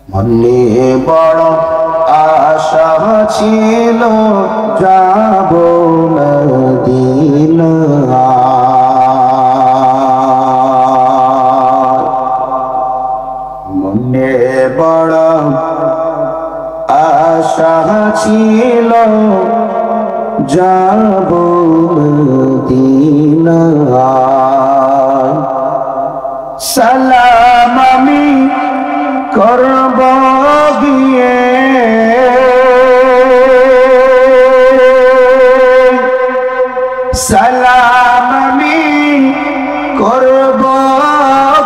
মনে বড় আশা ছিল যাব মদিনা, মনে বড় আশা ছিল যাব মদিনা। সালাম আমি করব গিয়ে সালাম আমি করব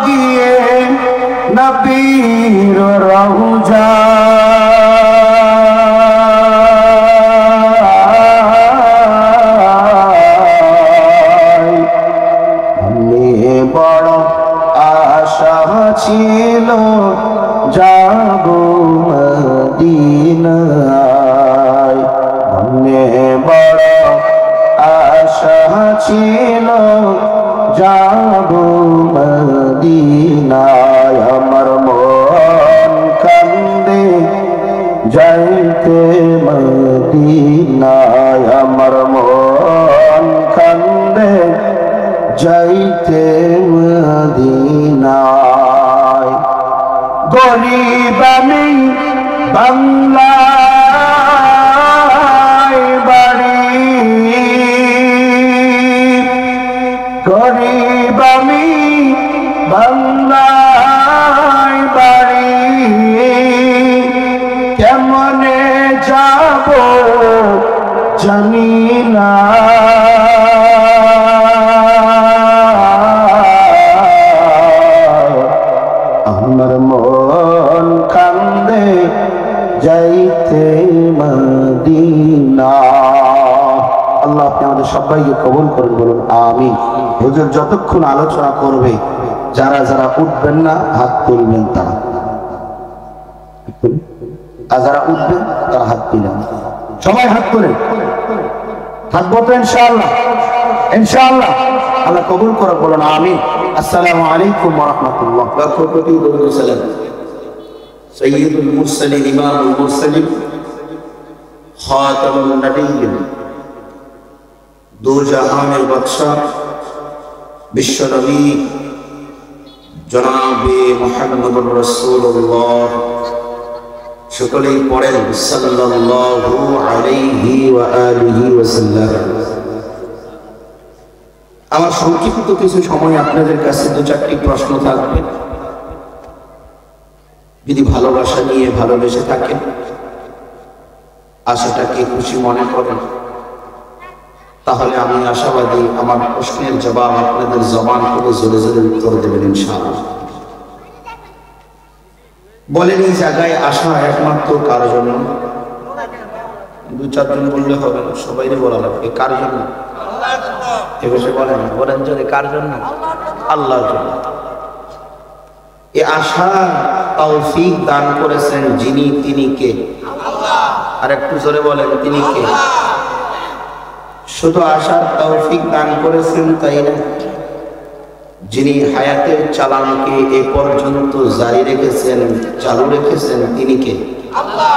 গিয়ে নবীর রওজা, বড় আশা ছিল যাব মদিনায়, মনে বড় আশা ছিল যাব মদিনায়। আমার মন কান্দে যাইতে মদিনায়, আমার মন কান্দে যাইতে মদিনায়। গরিব আমি বাংলায় বাড়ি, গরিব আমি বাংলায় বাড়ি, কেমনে যাব জানি না, আমার মন কান্দে যাইতে মদিনা। আল্লাহ আপনি আমাদের সবাইকে কবুল করুন, বলুন আমিন। হুজুর যতক্ষণ আলোচনা করবে যারা যারা উঠবেন না হাত তুলবেন, তারা আর যারা উঠবেন তারা হাত তুলেন, সবাই হাত তুলেন, থাকবো তো ইনশাআল্লাহ, ইনশাআল্লাহ। আল্লাহ কবুল করে, বলুন আমিন। আসসালামু আলাইকুম ওয়া রাহমাতুল্লাহ। বরকতুল্লাহি ওয়া বারাকাতুহু। সাইয়্যিদুল মুরসালিন, ইমামুল মুরসালিন, খাতামুন নবিয়্যিন, দো জাহানের বাদশাহ বিশ্ব নবী জনাবে মুহাম্মদুর রাসূলুল্লাহ, সকলেই পড়েন সাল্লাল্লাহু আলাইহি ওয়া আলিহি ওয়াসাল্লাম। আমার সংক্ষিপ্ত কিছু সময় আপনাদের কাছে দু চারটি প্রশ্ন থাকবে। যদি ভালোবাসা নিয়ে ভালোবেসে থাকেন, আশাটাকে খুশি মনে করেন, তাহলে আমি আশাবাদী আমার প্রশ্নের জবাব আপনাদের জবান থেকে জোরে জোরে উত্তর দেবেন ইনশাআল্লাহ। বলেন এই জায়গায় আসা একমাত্র কার জন্য? দু চারজন বললে হবে না, সবাইকে বলা লাগবে। কার জন্য? এভাবে বলেন, বলেন যদি কার জন্য? আল্লাহর জন্য। এই আশার তৌফিক দান করেছেন যিনি, তিনি কে? আল্লাহ। আর একটু জোরে বলেন, তিনি কে? শুধু আশার তৌফিক দান করেছেন তাই না, যিনি হায়াতের চালানকে এ পর্যন্ত জারি রেখেছেন, চালু রেখেছেন, তিনি কে? আল্লাহ।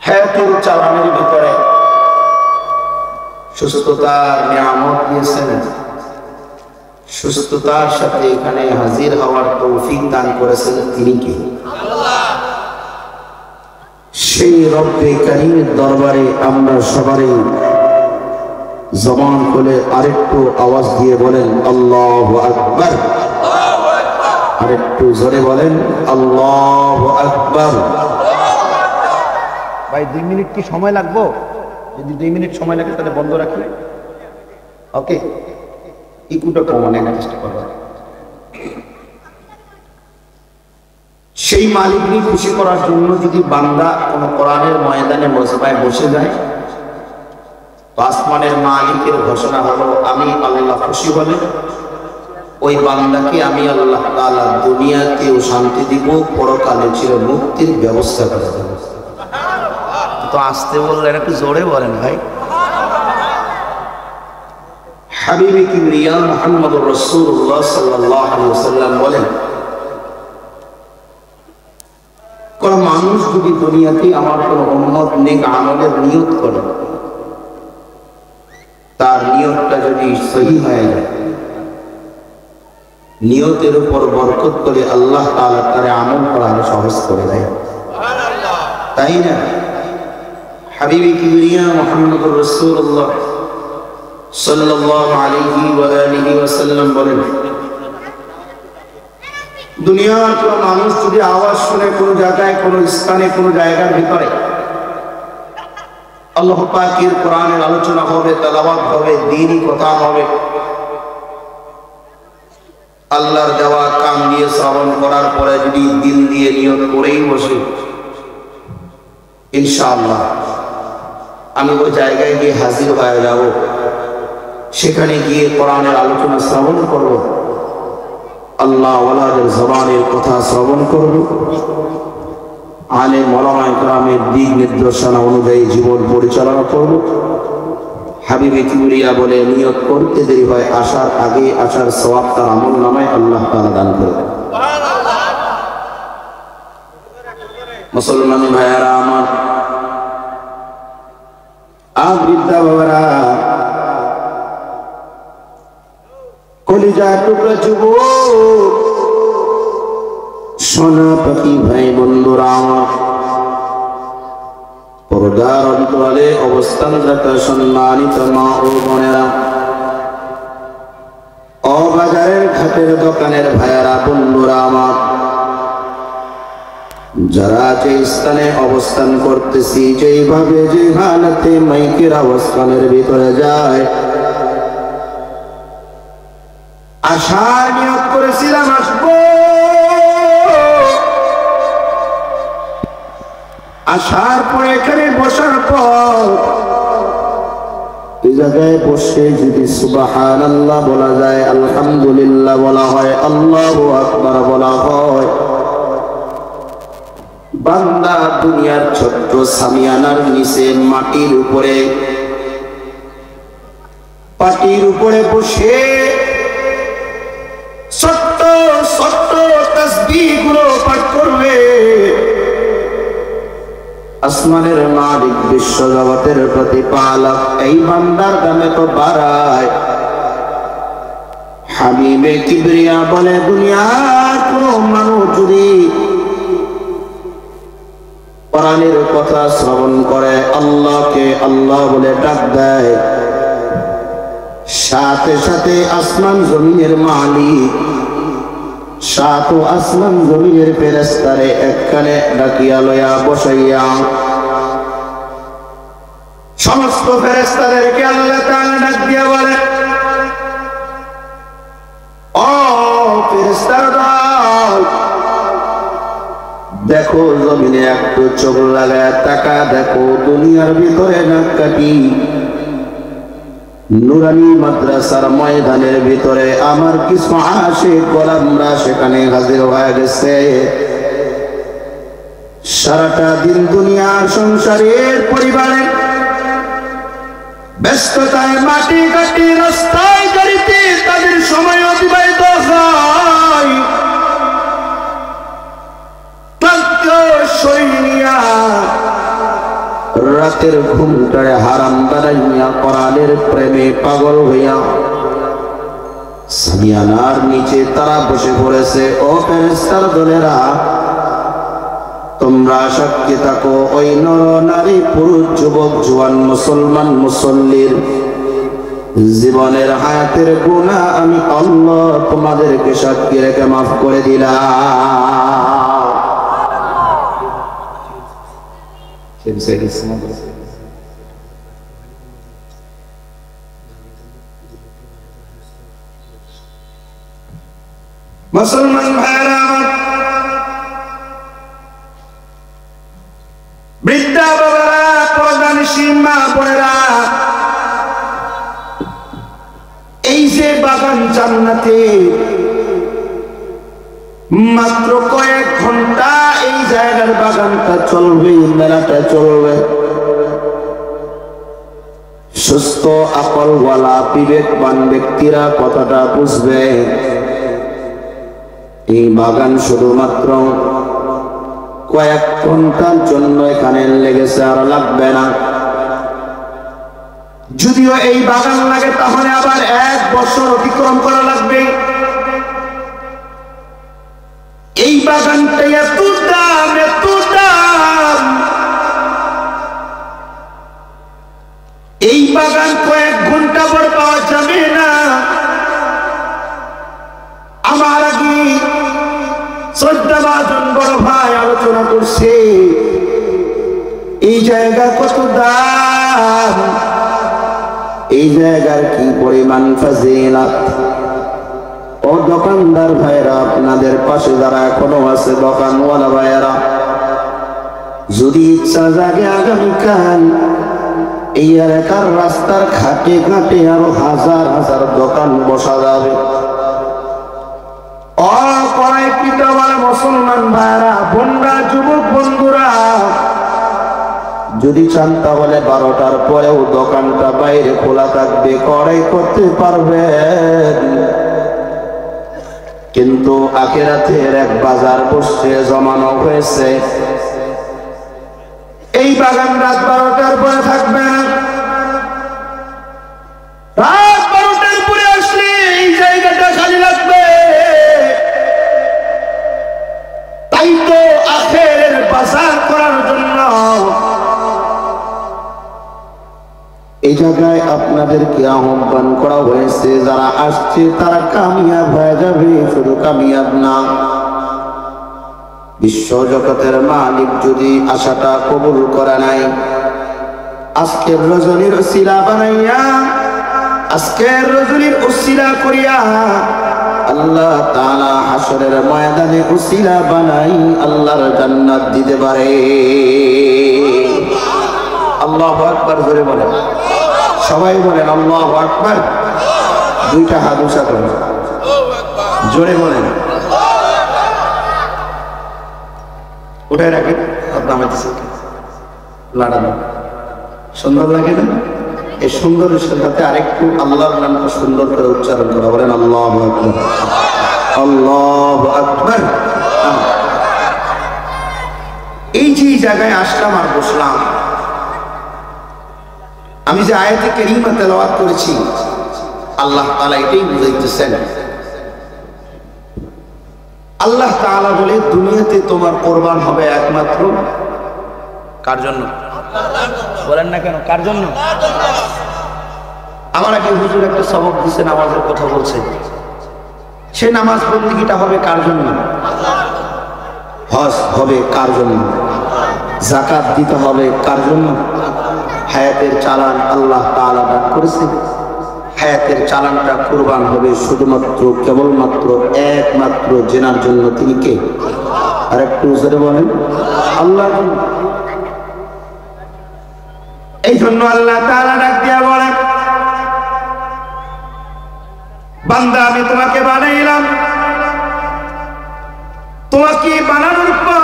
হায়াতের চালানের ভিতরে সুস্থতার নিয়ামত দিয়েছেন, সুস্থতার সাথে এখানে হাজির হওয়ার তৌফিক দান করেছেন, তিনি কে? আল্লাহ। সেই রব্বে কারীমের দরবারে আমরা সবারই জবান খুলে আরেকটু আওয়াজ দিয়ে বলেন আল্লাহু আকবার। আরেকটু জোরে বলেন আল্লাহু আকবার। ভাই 2 মিনিট কি সময় লাগবে? যদি 2 মিনিট সময় লাগে তাহলে বন্ধ রাখি, ওকে? ইকুটা কমানো চেষ্টা করব। সেই মালিককে খুশি করার জন্য যদি বান্দা কোন কোরআনের ময়দানে মুসবায় বসে যায়, আসমানের মালিকের ঘোষণা হলো আমি আল্লাহ খুশি হলে ওই বান্দাকে আমি আল্লাহ তাআলা দুনিয়াতেও শান্তি দিব, পরকালে চির মুক্তির ব্যবস্থা করে দেব। তো আসতে বললেন, একটু জোরে বলেন ভাই। হাবিবে কিবরিয়া মুহাম্মদুর রাসূলুল্লাহ সাল্লাল্লাহু আলাইহি ওয়াসাল্লাম বলেন, কোন মানুষ যদি দুনিয়াতে আমার কোন উম্মত নেক আমলের নিয়ত করে, তার নিয়তটা যদি সহি হয়ে যায়, নিয়তের উপর বরকত করে আল্লাহ তাআলা তার আমল করানো সহজ করে দেয়, তাই না? হাবিবি কিবরিয়া মুহাম্মদুর রাসূলুল্লাহ সাল্লাল্লাহু আলাইহি ওয়া আলিহি ওয়াসাল্লাম বলেন, দুনিয়ার কোন মানুষ যদি আওয়াজ শুনে কোন জায়গায়, কোন স্থানে, কোন জায়গার ভিতরে আল্লাহ পাকের কোরআনের আলোচনা হবে, তেলাওয়াত হবে, দ্বীনি কথা হবে, আল্লাহর দেওয়া কাম দিয়ে শ্রবণ করার পরে যদি দিল দিয়ে নিয়ত করেই বসে, ইনশাআল্লাহ আমি ওই জায়গায় গিয়ে হাজির হয়ে যাব, সেখানে গিয়ে কোরআনের আলোচনা শ্রবণ করব, আল্লাহ ওয়ালাদের জবানের কথা শ্রবণ করব, আলেম ওলামায়ে কেরামের দিক নির্দেশনা অনুযায়ী জীবন পরিচালনা করব। হাবিবে কিবরিয়া বলে, নিয়ত করতে দেরি হয়, আসার আগে আসার সওয়াব তার আমল নামায় আল্লাহ তাআলা দান করবেন। মুসলমান ভাইয়েরা আমার, বৃদ্ধা বাবারা, কলিজার টুকরা যুবক, সোনা পাখি ভাই বন্ধুরা আমার, পর্দার অন্তরালে অবস্থানরত সম্মানিত মা ও বোনেরা, বাজারের ঘাটের দোকানের ভাইয়েরা বন্ধুরা আমার, যারা যে স্থানে অবস্থান করতেছি, যেইভাবে যে হালতে মাইকের অবস্থানের ভিতরে যায়, আশার নিয়ত করেছিলাম আসবো, আসার পরে এখানে বসার পর এই জায়গায় বসে যদি সুবহানাল্লাহ বলা যায়, আলহামদুলিল্লাহ বলা হয়, আল্লাহু আকবার বলা হয়, বান্দা দুনিয়ার ছোট্ট সামিয়ানার নিচে মাটির উপরে, পাটির উপরে বসে ছোট্ট ছোট্ট তাসবিহগুলো পাঠ করবে। আসমানের মালিক, বিশ্ব জগতের প্রতিপালক এই বান্দার দামে তো বাড়ায়। হাবিবে কিবরিয়া বলে, দুনিয়ার কোন মানুষ যদি কোরআনের কথা শ্রবণ করে, আল্লাহকে আল্লাহ বলে ডাক দেয়, সাথে সাথে আসমান জমিনের মালিক, সাত আসমান জমিনের ফেরেশতারে একখানে ডাকিয়া লইয়া বসাইয়া, সমস্ত ফেরেশতাদেরকে আল্লাহ তাআলা ডাক দিয়া বলে, ও ফেরেশতার দল, দেখো জমিনে একটু চোখ লাগায় তাকা দেখো, দুনিয়ার ভিতরে নাক কাটি নুরানি মাদ্রাসার ময়দানের ভিতরে আমার কিছু আশিক গোলামরা সেখানে হাজির হয়ে গেছে। সারাটা দিন দুনিয়ার সংসারের পরিবারে ব্যস্ততায় মাটি কাটি রাস্তায় গাড়িতে তাদের সময় অতিবাহিত হয়। রাতের ঘুমটায় হারাম বানাইয়া কোরআনের প্রেমে পাগল হইয়া সামিয়ানার নিচে তারা বসে পড়েছে। ও ফেরেশতার দলেরা, তোমরা সাক্ষী থাকো, ওই নর নারী পুরুষ যুবক জওয়ান মুসলমান মুসল্লির জীবনের হায়াতের গুনাহ আমি আল্লাহ তোমাদেরকে সাক্ষী রেখে মাফ করে দিলাম। মুসলমান ভাইরা আমার, বৃদ্ধা বাবারা, প্রধানশী মা বোনেরা, এই যে বাগান জান্নাতে মাত্র কয়েক ঘন্টা এই জায়গার বাগানটা চলবে, মেলাটা চলবে। সুস্থ আকলওয়ালা বিবেকবান ব্যক্তিরা কথাটা বুঝবে। এই বাগান শুধুমাত্র কয়েক ঘন্টার জন্য এখানে লেগেছে, আর লাগবে না। যদিও এই বাগান লাগে তাহলে আবার 1 বছর অতিক্রম করা লাগবে। এই বাগানটা এত দাম, এত দাম। এই বাগান কয়েক ঘন্টা পর পাওয়া যাবে না। আমার আগে শ্রদ্ধাভাজন বড় ভাই আলোচনা করছে এই জায়গা কত দাম, এই জায়গার কি পরিমাণ ফাজিলাত। ও দোকানদার ভাইরা, আপনাদের পাশে যারা এখনো আছে দোকানওয়ালা ভাইরা, যদি ইচ্ছা জাগে আগামীকাল এই এলাকার রাস্তার ঘাটে ঘাটে আরো হাজার হাজার দোকান বসা যাবে। মুসলমান ভাইরা, বোনরা, যুবক বন্ধুরা, যদি চান তাহলে 12টার পরেও দোকানটা বাইরে খোলা থাকবে, কড়াই করতে পারবেন। কিন্তু আখিরাতের এক বাজার বসে জমানো হয়েছে। এই বাগান রাত 12টার পরে থাকবে না। রাত 12টার পরে আসলে এই জায়গাটা খালি লাগবে। তাই তো আখেরের বাজার করার জন্য এই জায়গায় আপনাদেরকে আহ্বান করা হয়েছে। যারা আসছে তারা কামিয়াব হয়ে যাবে, শুধু কামিয়াব না, বিশ্ব জগতের মালিক যদি আশাটা কবুল করে নাই, আজকের রজনীর উসিলা বানাইয়া, আজকের রজনীর উসিলা করিয়া আল্লাহ তাআলা হাসরের ময়দানে উসিলা বানাই আল্লাহর জান্নাত দিতে পারে। আল্লাহু আকবার জোরে বলেন, সবাই বলেন আল্লাহু আকবার। 2টা হাত উঁচা করুন, জোরে বলেন। উঠে রাখেন, লাড়ানো সুন্দর লাগে না? এই সুন্দরের সাথে আরেকটু আল্লাহর নামটা সুন্দর করে উচ্চারণ করা, বলেন আল্লাহু আকবার, আল্লাহু আকবার। এই যে জায়গায় আসলাম আর বসলাম, আমি যে আয়াতে কারীমা তেলাওয়াত করেছি, আল্লাহ তাআলা এটাই বুঝাইতেছেন। আল্লাহ তাআলা বলে, দুনিয়াতে তোমার কোরবান হবে একমাত্র কার জন্য? বলেন না কেন, কার জন্য? আমার আগে হুজুর একটা সবক দিছে, নামাজের কথা বলছে। সে নামাজ বন্দেগীটা হবে কার জন্য? হজ হবে কার জন্য? যাকাত দিতে হবে কার জন্য? হায়াতের চালান আল্লাহ তাআলা দান করেছেন। হায়াতের চালানটা কুরবান হবে শুধুমাত্র, কেবলমাত্র, একমাত্র জেনার জন্য। তিনি কে? আর একটু জোরে বলেন, আল্লাহ। এই জন্য আল্লাহ তাআলা ডাক দিয়া বলেন, বান্দা আমি তোমাকে বানাইলাম, তোমাকে বানানোর পর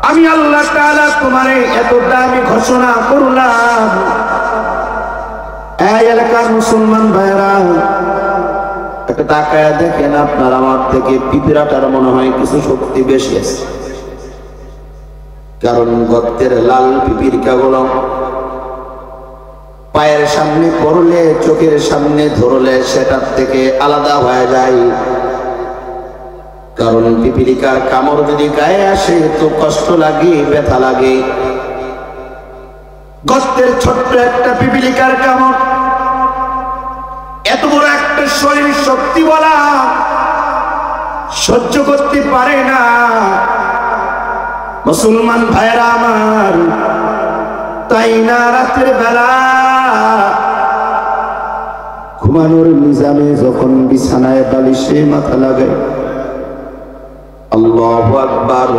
আমি আল্লাহ তাআলা তোমারে এত দামি ঘোষণা করলাম। এই এলাকার মুসলমান ভাইরা, একটা তাকায়া দেখেন, আপনার আমার থেকে পিঁপড়াটার মনে হয় কিছু শক্তি বেশি আছে। কারণ গর্তের লাল পিপিলিকাগুলো পায়ের সামনে পড়লে, চোখের সামনে ধরলে সেটার থেকে আলাদা হয়ে যায়। কারণ পিপিলিকার কামড় যদি গায়ে আসে তো কষ্ট লাগে, ব্যথা লাগে। গর্তের ছোট্ট একটা পিপিলিকার কামড় এত বড় একটা শরীর শক্তি বলা সহ্য করতে পারে না। মুসলমান ভাইরা আমার, তাই না রাতের বেলা ঘুমানোর নিজামে যখন বিছানায় বালিশে মাথা লাগায়, আল্লাহু আকবার,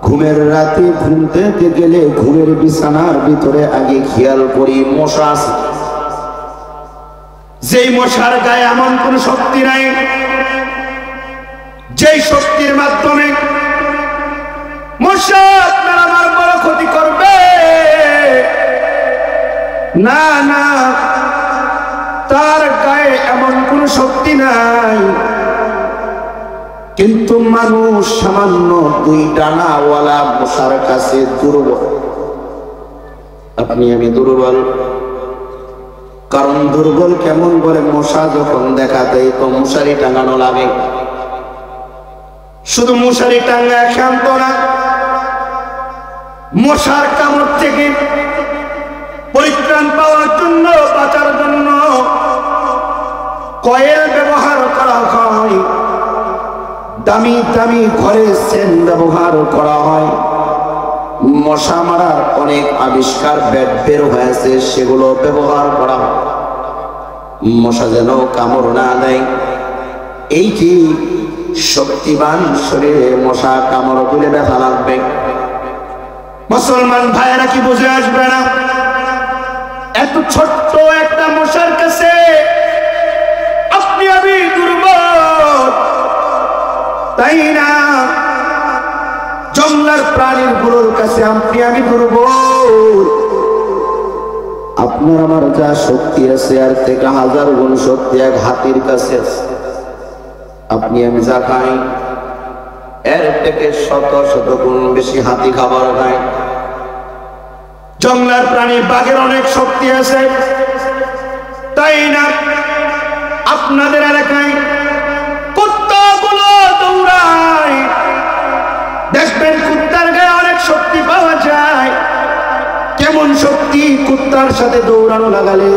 ঘুমের রাতে ঘুমতে গেলে ঘুমের বিছানার ভিতরে আগে খেয়াল করি মশা আছে। যেই মশার গায়ে এমন কোন শক্তি নাই যেই শক্তির মাধ্যমে মশা আপনার আমার বড় ক্ষতি করবে। না না, তার গায়ে এমন কোন শক্তি নাই কিন্তু মানুষ সামান্য 2 ডানাওয়ালা মশার কাছে দুর্বল। আপনি আমি দুর্বল, কারণ দুর্বল কেমন বলে, মশা যখন দেখা দেয় তো মশারি টাঙানো লাগে। শুধু মশারি টাঙ্গা ক্ষান্ত না, মশার কামড় থেকে পরিত্রাণ পাওয়ার জন্য, বাঁচার জন্য কয়েল ব্যবহার করা হয়, দামি দামি ঘরে সেন ব্যবহার করা হয়। মশা মারার অনেক আবিষ্কার বের হয়েছে, সেগুলো ব্যবহার করা হয় মশা যেন কামড় না দেয়। এই যে শক্তিমান শরীরে মশা কামড় দিলে ব্যথা লাগবে, মুসলমান ভাইয়েরা কি বুঝে আসবে না? এত ছোট্ট একটা মশার কাছে আপনি আমি দুর্বল, তাই না? জঙ্গলার প্রাণীর গুলোর কাছে আপনি আমি দুর্বল। আপনার আমার যা শক্তি আছে আর থেকে 1000 গুণ শক্তি এক হাতির কাছে আছে। আপনি আমি যা খাই এর থেকে 100 গুণ বেশি হাতি খাবার খায়। জঙ্গলার প্রাণী বাঘের অনেক শক্তি আছে, তাই না? আপনাদের এলাকায় কুত্তাগুলো দৌড়ায়, দেখবেন কুত্তার গায়ে অনেক শক্তি পাওয়া যায়। কেমন শক্তি? কুত্তার সাথে দৌড়ানো লাগালে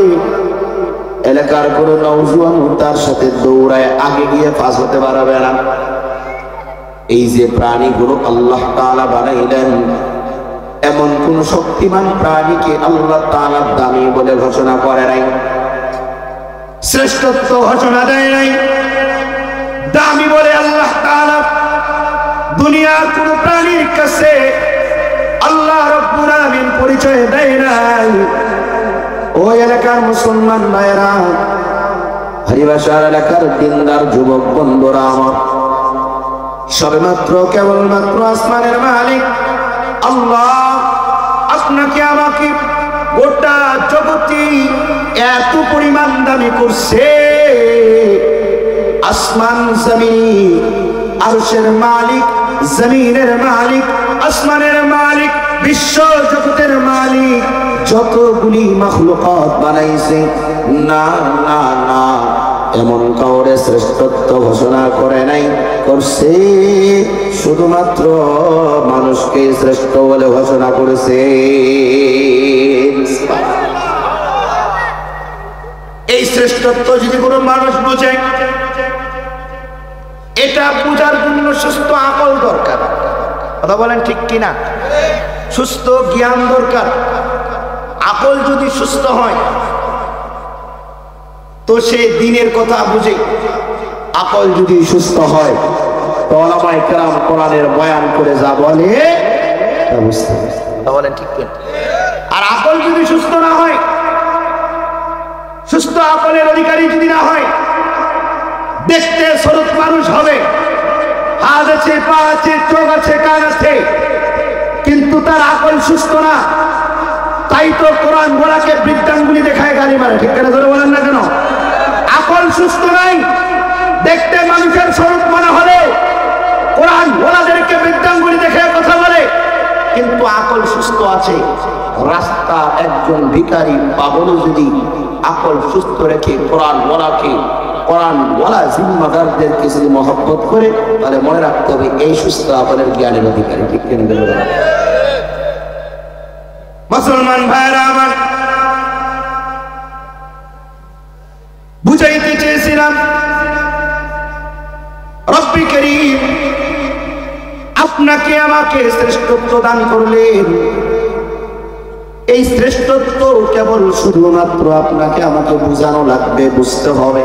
এলাকার কোনো নওজোয়ান তার সাথে দৌড়ায় আগে গিয়ে পাস হতে পারবে না। এই যে প্রাণীগুলো আল্লাহ তাআলা বানাইলেন, এমন কোন শক্তিমান প্রাণীকে আল্লাহ তাআলা দামি বলে ঘোষণা করে নাই, শ্রেষ্ঠত্ব ঘোষণা দেয় নাই। দামি বলে আল্লাহ তাআলা দুনিয়ার কোন প্রাণীর কাছে আল্লাহ রাব্বুল আলামিন পরিচয় দেয় নাই। ওই এলাকার মুসলমান ভাইয়েরা, হরিবাসার এলাকার দিনদার যুবক বন্ধুরা আমার, সবেমাত্র কেবলমাত্র আসমানের মালিক আল্লাহ আপনাকে আমাকে গোটা জগতে এত পরিমাণ দামি করছে। আসমান জমিন, আরশের মালিক, জমিনের মালিক, আসমানের মালিক, বিশ্ব জগতের মালিক, যতগুলি মাখলুকাত বানাইছে, না না না, এমন কাউরে শ্রেষ্ঠত্ব ঘোষণা করে নাই, করছে শুধুমাত্র মানুষকে শ্রেষ্ঠ বলে ঘোষণা করেছে। এই শ্রেষ্ঠত্ব যদি কোনো মানুষ বুঝে, এটা বুঝার জন্য সুস্থ আকল দরকার। কথা বলেন ঠিক কিনা? সুস্থ জ্ঞান দরকার। আকল যদি সুস্থ হয় তো সে দিনের কথা বুঝে। আকল যদি সুস্থ হয় তো ওলামায়ে কেরাম কোরআনের বয়ান করে যা বলে তা বুঝতে পারে। কথা বলেন ঠিক কিনা? আর আকল যদি সুস্থ না হয়, সুস্থ আকলের অধিকারী যদি না হয়, দেখতে সরল মানুষ হবে, হাত আছে, পা আছে, চোখ আছে, কান আছে, কিন্তু তার আকল সুস্থ না। তাই তো কোরআন বলাকে বৃদ্ধাঙ্গুলি দেখায় গালি মারে। ঠিক করে ধরে বলেন না কেন? আকল সুস্থ নাই, দেখতে মানুষের স্বরূপ মনে হলে কোরআন বলাদেরকে বৃদ্ধাঙ্গুলি দেখে কথা বলে, কিন্তু আকল সুস্থ আছে। রাস্তা একজন ভিখারি পাগল যদি আকল সুস্থ রেখে কোরআন বলাকে, কোরআন বলা জিম্মাদারদেরকে যদি মহব্বত করে, তাহলে মনে রাখতে হবে এই সুস্থ আকলের জ্ঞানের অধিকারী। ঠিক কেন? মুসলমান ভাইরা আমার, বুঝাইতে চেয়েছিলাম রব্বি করিম আপনাকে আমাকে শ্রেষ্ঠত্ব দান করলেন। এই শ্রেষ্ঠত্ব কেবল শুধুমাত্র আপনাকে আমাকে বুঝানো লাগবে, বুঝতে হবে।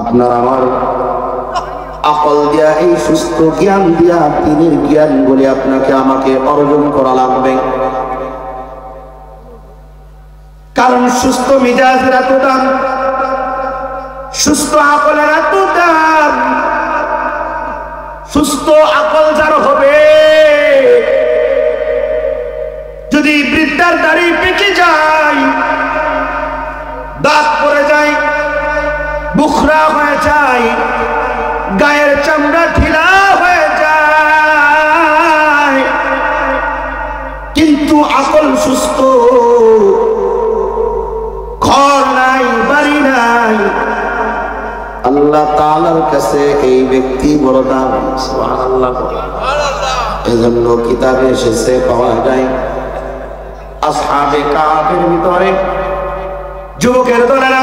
আপনার আমার আকল দিয়া, এই সুস্থ জ্ঞান দিয়া, দিনের জ্ঞান বলে আপনাকে আমাকে অর্জন করা লাগবে। কারণ সুস্থ মিজাজের এত দাম, সুস্থ আকলের এত দাম। সুস্থ আকল যার হবে, যদি বৃদ্ধার দাড়ি পেকে যায়, দাঁত পড়ে যায়, বুখরা হয়ে যায়, চামড়া ঢিলা হয়ে যায়, কিন্তু আকল সুস্থ, ঘর নাই বাড়ি নাই, আল্লাহ তাআলার কাছে এই ব্যক্তি বড় দাম। সুবহানাল্লাহ। এজন্য কিতাবে এসেছে পাওয়া যায় আসহাবে কাফের ভিতরে যুবকের দলেরা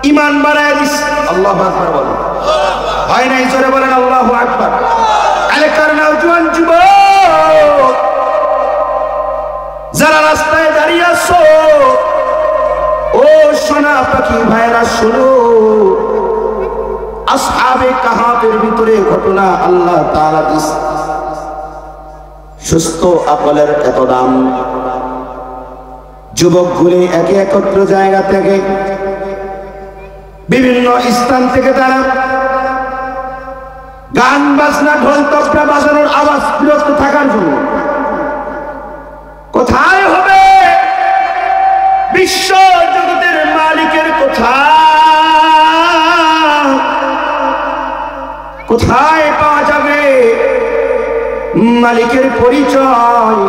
ঈমান বাড়ায় দিস। আল্লাহু আকবার বলেন। হয় নাই জোরে বলেন আল্লাহু আকবার। এলাকার নওজোয়ান যুবক যারা রাস্তায় দাঁড়িয়ে আছো, ও সোনা পাখি ভাইরা শোনো, আসহাবে কাহাফের ভিতরে ঘটনা আল্লাহ তাআলা দিস। সুস্থ আকলের এত দাম। যুবকগুলি একে একত্র জায়গা থেকে বিভিন্ন স্থান থেকে তারা গান বাজনা ঢোল তবলা বাজানোর আওয়াজ বিরত থাকার জন্য কোথায় হবে বিশ্ব জগতের মালিকের কোথায় পাওয়া যাবে মালিকের পরিচয়,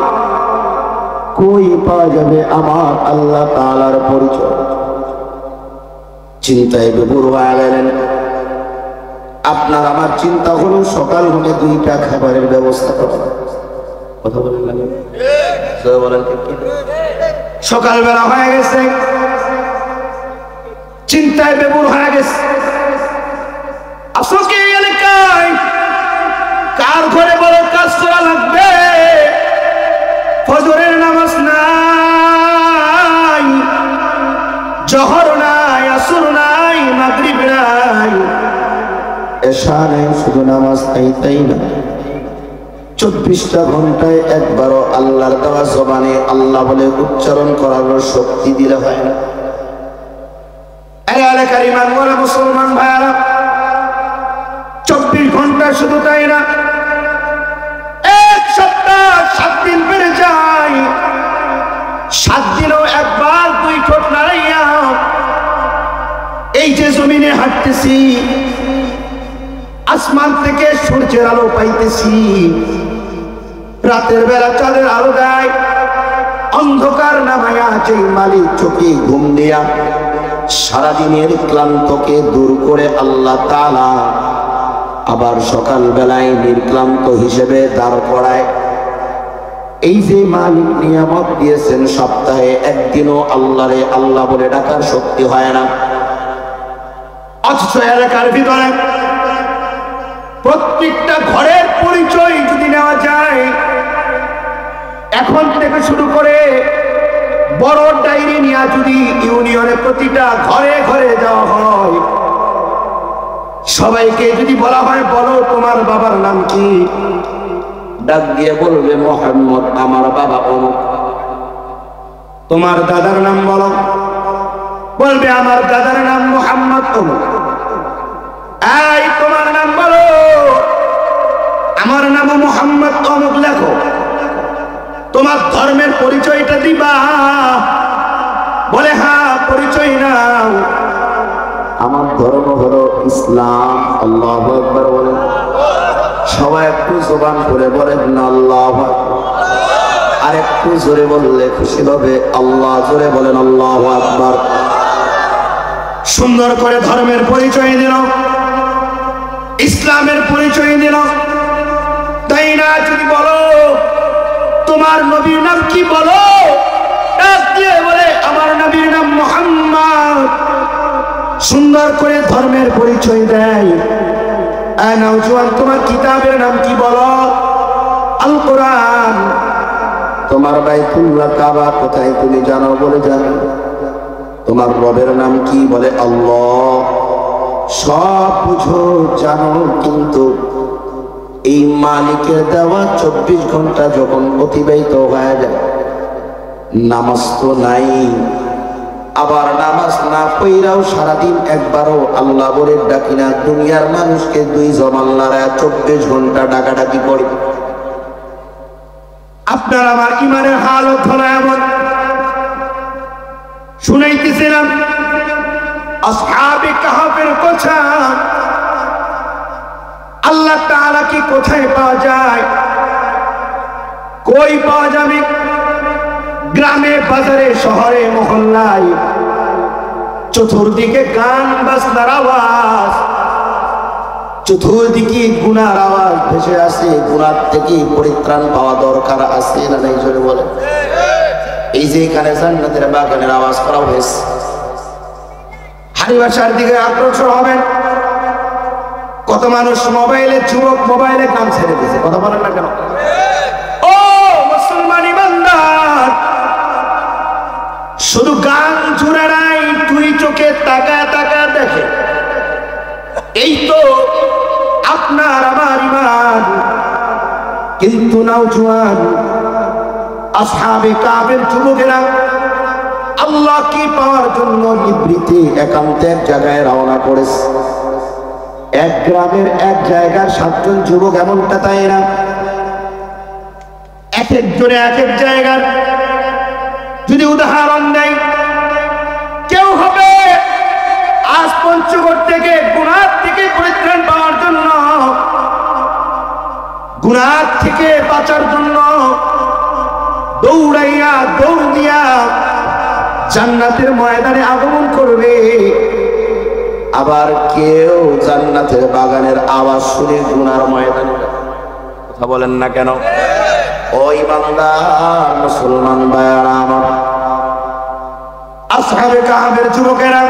কই পাওয়া যাবে আমার আল্লাহ তাআলার পরিচয়। চিন্তায় বিভোর হয়ে গেলেন। আপনার আমার চিন্তা হলো সকাল হলে দুইটা খাবারের ব্যবস্থা করা। কথা বলেন না? সকালবেলা হয়ে গেছে, চিন্তায় বিভোর হয়ে গেছে। আসলে এলাকায় কার ঘরে বড় কাজ করা লাগবে? ফজরের নামাজ নাই, জোহর নাই, আসর নাই, মাগরিব নাই, এশা নাই, শুধু নামাজ নাই। তাই না? 24টা ঘন্টায় একবারও আল্লাহর দেওয়া জবানে আল্লাহ বলে উচ্চারণ করার শক্তি দিলে হয় না। এলাকার ইমানওয়ালা মুসলমান ভাইয়ারা, 24 ঘন্টা শুধু তাই না, এক সপ্তাহ 7 দিন বেড়ে যায়, 7 দিনও একবার দুই ঠোঁট নাড়াইয়া এই যে জমিনে হাঁটতেছি, আসমান থেকে সূর্যের আলো পাইতেছি, রাতের বেলা চাঁদের আলো দেয়, অন্ধকার নামায়া যেই মালিক চোখে ঘুম দিয়া সারাদিনের ক্লান্তকে দূর করে আল্লাহ তাআলা আবার সকাল বেলায় নির্ক্লান্ত হিসেবে দাঁড় করায়। এই যে মালিক নিয়ামত দিয়েছেন, সপ্তাহে একদিনও আল্লাহরে আল্লাহ বলে ডাকার শক্তি হয় না। অথচ এলাকার ভিতরে প্রত্যেকটা ঘরের পরিচয় যদি নেওয়া যায়, এখন থেকে শুরু করে বড় ডায়েরি নিয়ে যদি ইউনিয়নে প্রতিটা ঘরে ঘরে যাওয়া হয়, সবাইকে যদি বলা হয় বলো তোমার বাবার নাম কি, ডাক দিয়ে বলবে মোহাম্মদ, আমার বাবা অমুক। তোমার দাদার নাম বলো, বলবে আমার দাদার নাম মোহাম্মদ অমুক। এই তোমার নাম বলো, আমার নাম মোহাম্মদ অমুক লেখো। তোমার ধর্মের পরিচয়টা দিবা, বলে হ্যাঁ পরিচয় নাও, আমার ধর্ম হলো ইসলাম। আল্লাহু আকবার বলেন। সবাই একটু জবান করে বলেন না আল্লাহু আকবার। আর একটু জোরে বললে খুশি হবে আল্লাহ। জোরে বলেন আল্লাহু আকবার। সুন্দর করে ধর্মের পরিচয় দিল, ইসলামের পরিচয় দিল, তাই না? যদি বলো তোমার নবীর নাম কি, বলো ডাক দিয়ে বলে আমার নবীর নাম মুহাম্মদ। সুন্দর করে ধর্মের পরিচয় দেয়। নওজোয়ান তোমার কিতাবের নাম কি, বলো আল কোরআন। তোমার বাইতুল্লাহ কাবা কোথায় তুমি জানো, বলে জানো। তোমার রবের নাম কি, বলে আল্লাহ। সব বুঝো জানো, কিন্তু এই মালিকের দেওয়া 24 ঘন্টা যখন অতিবাহিত হয়ে যায়, নামাজ তো নাই। আবার নামাজ না পইরাও সারাদিন একবারও আল্লাহ বলে ডাকি না। দুনিয়ার মানুষকে দুই জবান লড়ায় 24 ঘন্টা ডাকাডাকি করে। আপনার আমার ইমানের হালত হলো এমন। শুনাইতেছিলাম আসহাবে কাহাফের কথা। আল্লাহ তাআলা কি কোথায় পাওয়া যায়? কই পাওয়া যাবে? গ্রামে বাজারে শহরে মহল্লায় চতুর্দিকে গান বাজনার আওয়াজ, চতুর্দিকে গুনার আওয়াজ ভেসে আসে। গুনার থেকে পরিত্রাণ পাওয়া দরকার আছে না নাই? জোরে বলে। এই যে এখানে জান্নাতের বাগানের আওয়াজ করা হয়েছে, হারিবাসার দিকে অগ্রসর হবেন। কত মানুষ মোবাইলে, যুবক মোবাইলে গান ছেড়ে দিয়েছে, কথা বলেন না কেন? ও মুসলমান ইমানদার, শুধু গান জুড়ে নাই, তুই চোখে তাকায় তাকায় দেখে। এই তো আপনার আমার ইমান। কিন্তু নওজোয়ান আসহাবে কাফের যুবকেরা আল্লাহ কি পাওয়ার জন্য নিবৃত্তি একান্তে এক জায়গায় রওনা করেছে। এক গ্রামের এক জায়গার 7 জন যুবক, এমনটা তাই না? এক একজনে এক এক জায়গার। যদি উদাহরণ দেয়, কেউ হবে আজ পঞ্চগড় থেকে গুনাহ থেকে পরিত্রাণ পাওয়ার জন্য, গুনাহ থেকে বাঁচার জন্য দৌড়াইয়া দৌড় দিয়া জান্নাতের ময়দানে আগমন করবে। আবার কেউ জান্নাতের বাগানের আওয়াজ শুনে গুনার ময়দানে। কথা বলেন না কেন? ও ইমানদার মুসলমান ভাইয়েরা আমার, আসহাবে কাহাবের যুবকেরা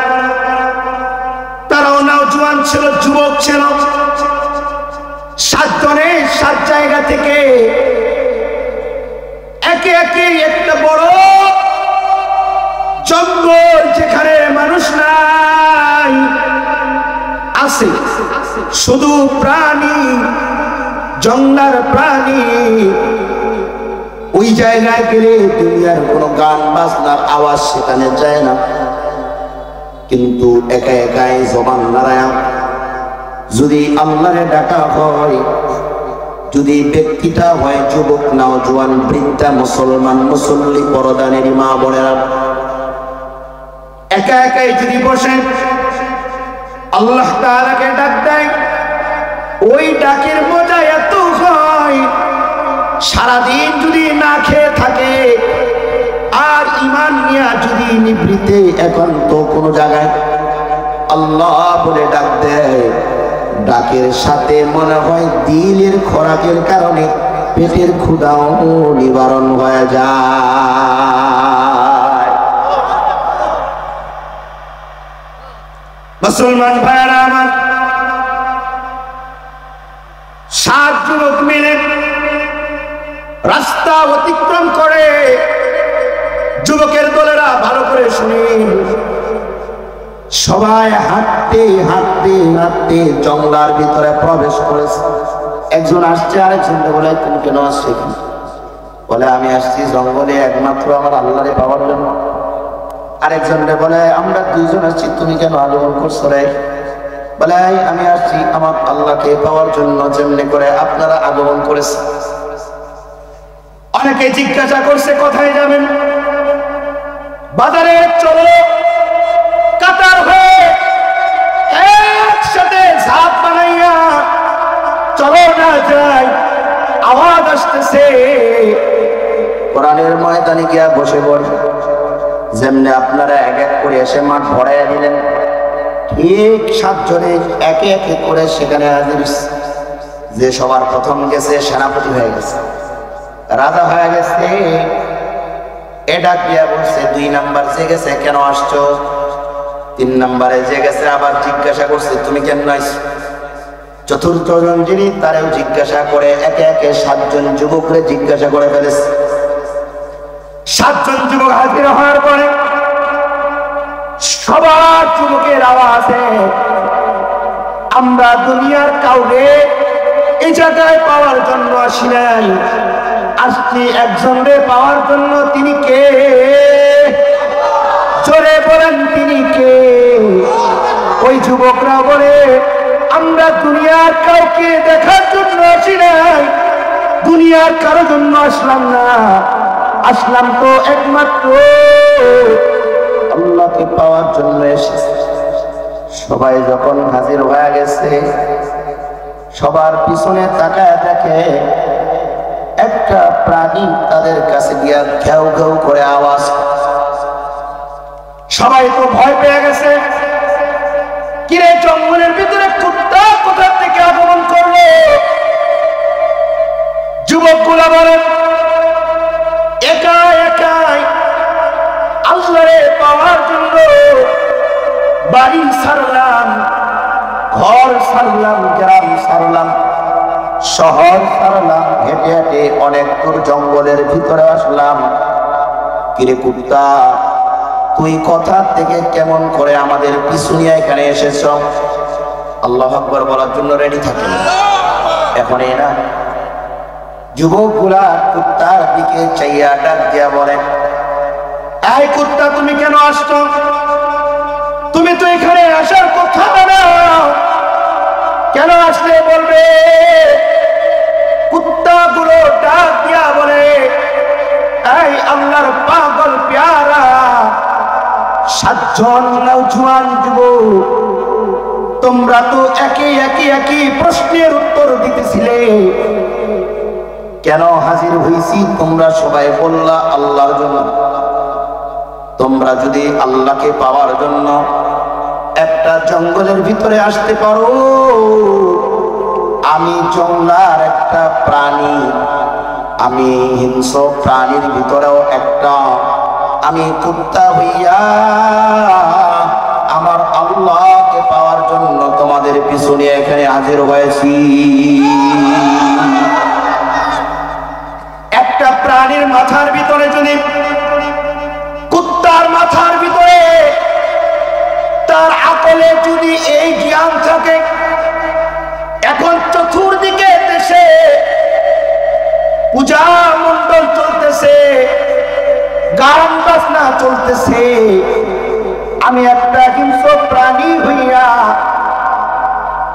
তারাও নওজোয়ান ছিল, যুবক ছিল। 7 জনে 7 জায়গা থেকে একে একে একটা বড় জঙ্গল, যেখানে মানুষ নাই, আছে শুধু প্রাণী, জঙ্গলার প্রাণী। ওই জায়গায় গেলে দুনিয়ার কোনো গান বাজনার আওয়াজ সেখানে যায় না। কিন্তু একা একাই জবান নারায়া যদি আল্লাহরে ডাকা হয়, যদি ব্যক্তিটা হয় যুবক, নওজোয়ান, বৃদ্ধা, মুসলমান, মুসল্লি, পরদানের মা বোনেরা, একা একাই যদি বসে আল্লাহ তাআলাকে ডাক দেয়, ওই ডাকের মজা এত হয়, সারাদিন যদি না খেয়ে থাকে আর ঈমান নিয়ে যদি নিবৃতে একান্ত কোনো জায়গায় আল্লাহ বলে ডাক দেয়, ডাকের সাথে মনে হয় দিলের খোরাকের কারণে পেটের ক্ষুধাও নিবারণ হয়ে যায়। মুসলমান ভাইরা আমার, 7 যুবক মিলে রাস্তা অতিক্রম করে। যুবকের দলেরা ভালো করে শুনে, সবাই হাঁটতে হাঁটতে হাঁটতে জঙ্গলার ভিতরে প্রবেশ করেছে। একজন আসছে, আরেকজনকে বলে তুমি কেন আসছো এখানে? বলে আমি আসছি জঙ্গলে একমাত্র আমার আল্লাহরে পাওয়ার জন্য। আরেকজনকে বলে আমরা 2 জন আসছি, তুমি কেন আগমন করছো রে? বলে আমি আসছি আমার আল্লাহকে পাওয়ার জন্য, যেমনি করে আপনারা আগমন করেছে। অনেকে জিজ্ঞাসা করছে কোথায় যাবেন? বাজারে চলো, কাতার হয়ে একসাথে ঝাঁপ বানাইয়া চলো না যাই। আওয়াজ আসতেছে, কোরআনের ময়দানে গিয়া বসে পড়ে। যেমনি আপনারা এক এক করে এসে মাঠ ভরাইয়া দিলেন, ঠিক 7 জনে একে একে করে সেখানে হাজির। যে সবার প্রথম গেছে সেনাপতি হয়ে গেছে, রাজা হয়ে গেছে। এটা কিয়া বলছে 2 নাম্বার যে গেছে কেন আসছো? 3 নাম্বারে যে গেছে আবার জিজ্ঞাসা করছে তুমি কেন আইছো? চতুর্থ জন যিনি তারেও জিজ্ঞাসা করে, একে একে 7 জন যুবকরে জিজ্ঞাসা করে ফেলেছে। 7 জন যুবক হাজির হওয়ার পরে সবার যুবকের আওয়াজে, আমরা দুনিয়ার কাউকে এই জায়গায় পাওয়ার জন্য আসি নাই, আসছি একজনকে পাওয়ার জন্য। তিনি কে? জোরে বলেন তিনি কে? ওই যুবকরা বলে আমরা দুনিয়ার কাউকে দেখার জন্য আসি নাই, দুনিয়ার কারো জন্য আসলাম না, আসলাম তো একমাত্র আল্লাহকে পাওয়ার জন্য এসেছি। সবাই যখন হাজির হয়ে গেছে, সবার পিছনে তাকায় দেখে একটা প্রাণী তাদের কাছে গিয়া ঘেউ ঘেউ করে আওয়াজ। সবাই তো ভয় পেয়ে গেছে, কিরে জঙ্গলের ভিতরে কুত্তা কোথা থেকে আগমন করলো? যুবকগুলা বলেন, একা একাই আল্লাহরে পাওয়ার জন্য বাড়ি ছাড়লাম, ঘর ছাড়লাম, গ্রাম ছাড়লাম, শহর ছাড়লাম, হেঁটে হেঁটে অনেক দূর জঙ্গলের ভিতরে আসলাম। কিরে কুত্তা, তুই কথা থেকে কেমন করে আমাদের পিছু নিয়ে এখানে এসেছ? আল্লাহু আকবার বলার জন্য রেডি থাকেন এখন না। যুবকগুলা কুত্তার দিকে চাইয়া ডাক দিয়া বলেন, এই কুত্তা, তুমি কেন আসছো? তুমি তো এখানে আসার কথা না, কেন আসলে বলবে? কুত্তাগুলো ডাক দিয়া বলে, এই আল্লাহর পাগল প্যারা 7 জন নওজোয়ান যুবক, তোমরা তো একই প্রশ্নের উত্তর দিতেছিলে, কেন হাজির হইছি? তোমরা সবাই বললা আল্লাহর জন্য। তোমরা যদি আল্লাহকে পাওয়ার জন্য একটা জঙ্গলের ভিতরে আসতে পারো, আমি জঙ্গলার একটা প্রাণী, আমি হিংস্র প্রাণীর ভিতরেও একটা, আমি কুত্তা হইয়া আমার আল্লাহকে পাওয়ার জন্য তোমাদের পিছনে এখানে হাজির হয়েছি। একটা প্রাণীর মাথার ভিতরে যদি, কুত্তার মাথার ভিতরে তার আকলে যদি এই জ্ঞান থাকে, এখন চতুর্দিকে দেশে পূজা মণ্ডল চলতেছে, গান বাজনা চলতেছে, আমি একটা হিংস্র প্রাণী হইয়া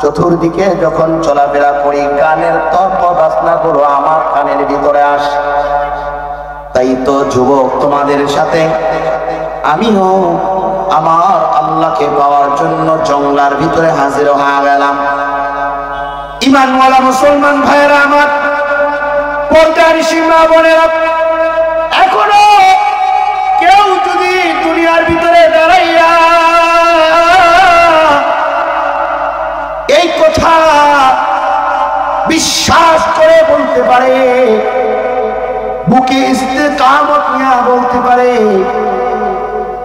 চতুর্দিকে যখন চলাফেরা করি, গানের তর্ক বাজনা গুলো আমার কানের ভিতরে আসে। তাই তো যুবক, তোমাদের সাথে আমিও আমার আল্লাহকে পাওয়ার জন্য জঙ্গলার ভিতরে হাজির হয়ে গেলাম। ঈমানওয়ালা মুসলমান ভাইয়েরা আমার, পর্দার সীমা বোনেরা, এখনো কেউ যদি দুনিয়ার ভিতরে দাঁড়াইয়া এই কথা বিশ্বাস করে বলতে পারে, বুকে ইস্তেকামত নিয়ে বলতে পারে,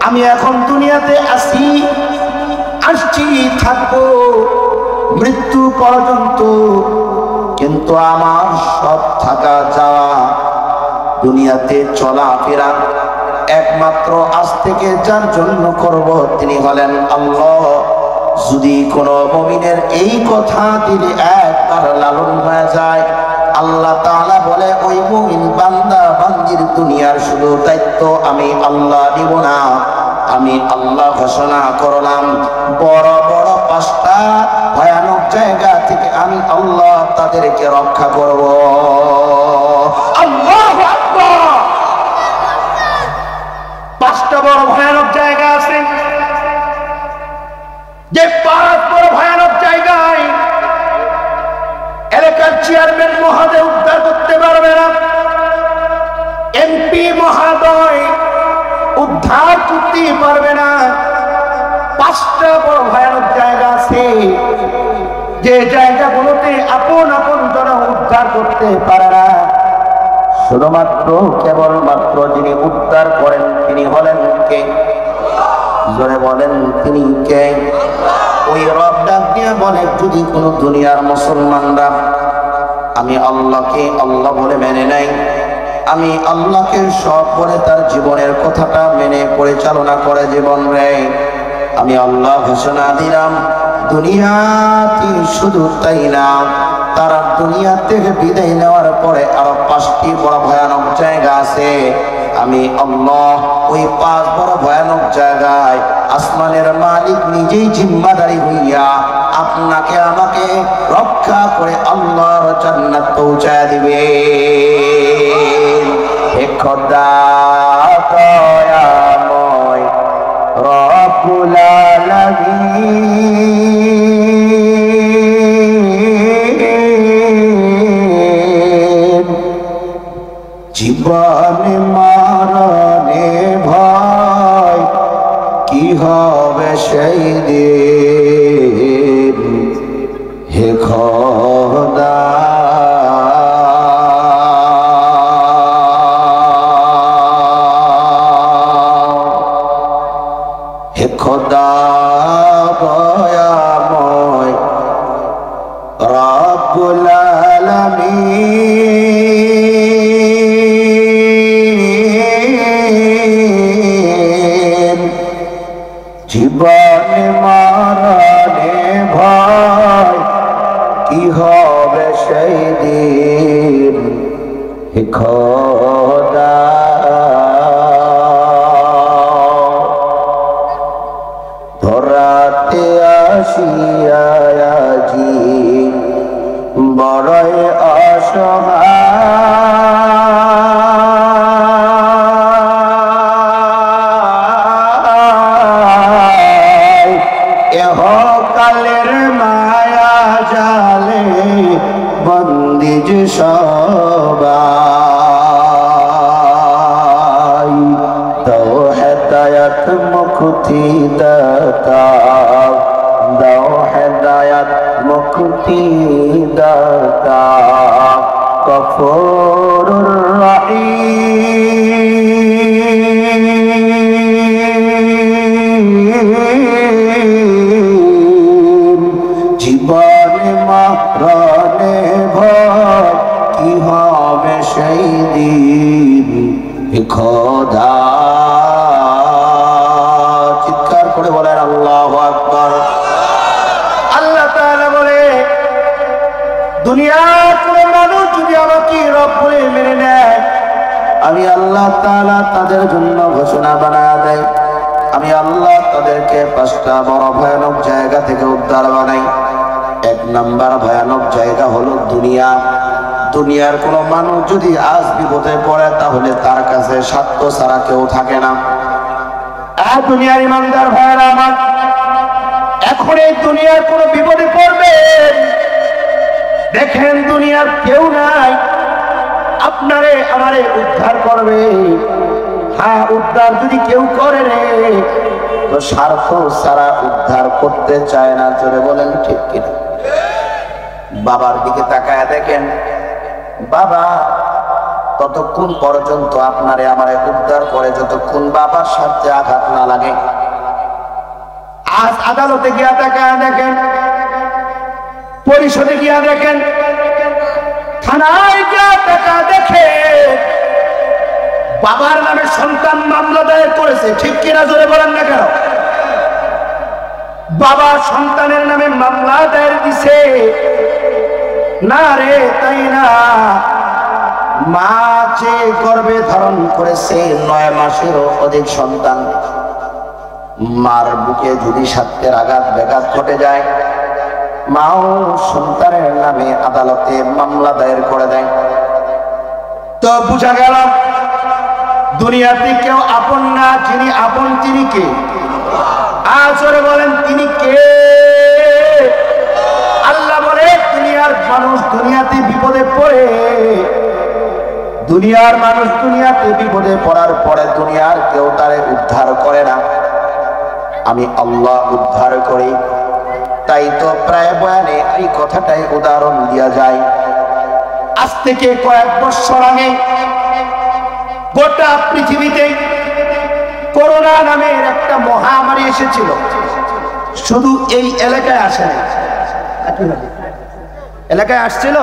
আমি এখন দুনিয়াতে আসছি, থাকবো মৃত্যু পর্যন্ত, কিন্তু আমার সব থাকা যাওয়া, দুনিয়াতে চলাফেরা একমাত্র আজ থেকে যার জন্য করব, তিনি হলেন আল্লাহ। যদি কোনো মুমিনের এই কথা দিলে একবার লালন হয়ে যায়, আল্লাহ তাআলা বলে ওই মুমিন বান্দা বান্দির দুনিয়ার শুধু দায়িত্ব আমি আল্লাহ দিব না, আমি আল্লাহ ঘোষণা করলাম বড় বড় 5টা ভয়ানক জায়গা থেকে আমি আল্লাহ তাদেরকে রক্ষা করব। আল্লাহু আকবার। 5টা বড় ভয়ানক জায়গা আছে, যে 5 বড় ভয়ানক জায়গায় এলাকার চেয়ারম্যান মহোদয় উদ্ধার করতে পারবে না, এমপি মহোদয় উদ্ধার করতে পারবে না। 5টা বড় ভয়ানক জায়গা আছে, যে জায়গাগুলোতে আপন আপন জনও উদ্ধার করতে পারে না, শুধুমাত্র কেবলমাত্র যিনি উদ্ধার করেন তিনি হলেন কে? জোরে বলেন, তিনি কে? ওই রব ডাক দিয়ে বলে, যদি কোনো দুনিয়ার মুসলমানরা আমি আল্লাহকে আল্লাহ বলে মেনে নেয়, আমি আল্লাহকে সব বলে তার জীবনের কথাটা মেনে পরিচালনা করে জীবন রে, আমি আল্লাহ ঘোষণা দিলাম দুনিয়াতে শুধু তাই না, তারা দুনিয়া থেকে বিদায় নেওয়ার পরে আরো 5টি বড় ভয়ানক জায়গা আছে, আমি আল্লাহ ওই 5 বড় ভয়ানক জায়গায় আসমানের মালিক নিজেই জিম্মাদারি হইয়া আপনাকে আমাকে রক্ষা করে আল্লাহর জান্নাত পৌঁছায় দিবে। হে খোদা দয়াময় রব্বুল আলামিন, জীবনে মরণে ভয় কি হবে সেই দিন হে খোদা হে খোদা দয়াময় রব্বুল আলামিন জীবনে মরণে ভয় কি হবে সেই দিন হে খোদা ধরাতে আসিয়া আজি বড়ই অসহায় এহকালের মায়া জালে বন্দি যে সবাই দাও হেদায়াত মুক্তি দাতা দাও হেদায়াত মুক্তি দাতা গফুরুর রহিম জীবনে মরণে ভয় কি হবে সেই দিন হে খোদা চিৎকার করে বলেন আল্লাহু আকবার। আল্লাহ তাআলা বলে দুনিয়ার কোন মানুষ যদি আমাকে রব বলে মেনে নেয় আমি আল্লাহ তাআলা তাদের জন্য ঘোষণা বানায় দেয় আমি আল্লাহ তাদেরকে 5টা বড় ভয়ানক জায়গা থেকে উদ্ধার বানাই। 1 নাম্বার ভয়ানক জায়গা হলো দুনিয়া। দুনিয়ার কোন মানুষ যদি আজ বিপদে পড়ে তাহলে তার কাছে স্বার্থ ছাড়া কেউ থাকে না। আর দুনিয়ার ইমানদার ভাইরা আমার এখন এই দুনিয়ার কোন বিপদে পড়বে দেখেন দুনিয়ার কেউ নাই আপনারে আমারে উদ্ধার করবে। হ্যাঁ উদ্ধার যদি কেউ করে রে তো স্বার্থ ছাড়া উদ্ধার করতে চায় না। জোরে বলেন ঠিক কিনা? বাবার দিকে তাকায় দেখেন বাবা ততক্ষণ পর্যন্ত আপনারে আমারে উদ্ধার করে যতক্ষণ বাবার সাথে আঘাত না লাগে। আজ আদালতে গিয়া তাকায় দেখেন পরিষদে গিয়া দেখেন থানায় গিয়া তাকায় দেখেন বাবার নামে সন্তান মামলা দায়ের করেছে ঠিক কিনা? জোরে বলেন না কেন? বাবা সন্তানের নামে মামলা দায়ের দিছে না রে তাই না মা যে গর্ভে ধারণ করেছে 9 মাসেরও অধিক সন্তান মার বুকে যদি স্বার্থের আঘাত ব্যাঘাত ঘটে যায় মাও সন্তানের নামে আদালতে মামলা দায়ের করে দেয়। তো বুঝা গেল দুনিয়াতে কেউ আপন না, যিনি আপন তিনি কে? আজরে বলেন তিনি কে? আল্লাহ বলে দুনিয়ার মানুষ দুনিয়াতে বিপদে পড়ে দুনিয়ার মানুষ দুনিয়াতে বিপদে পড়ার পরে দুনিয়ার কেউ তারে উদ্ধার করে না আমি আল্লাহ উদ্ধার করি। তাই তো প্রায় বয়ানে এই কথাটাই উদাহরণ দেয়া যায়। আজ থেকে কয়েক বছর আগে গোটা পৃথিবীতে করোনা নামের একটা মহামারী এসেছিল। শুধু এই এলাকায় আসে না, এলাকায় আসছিল।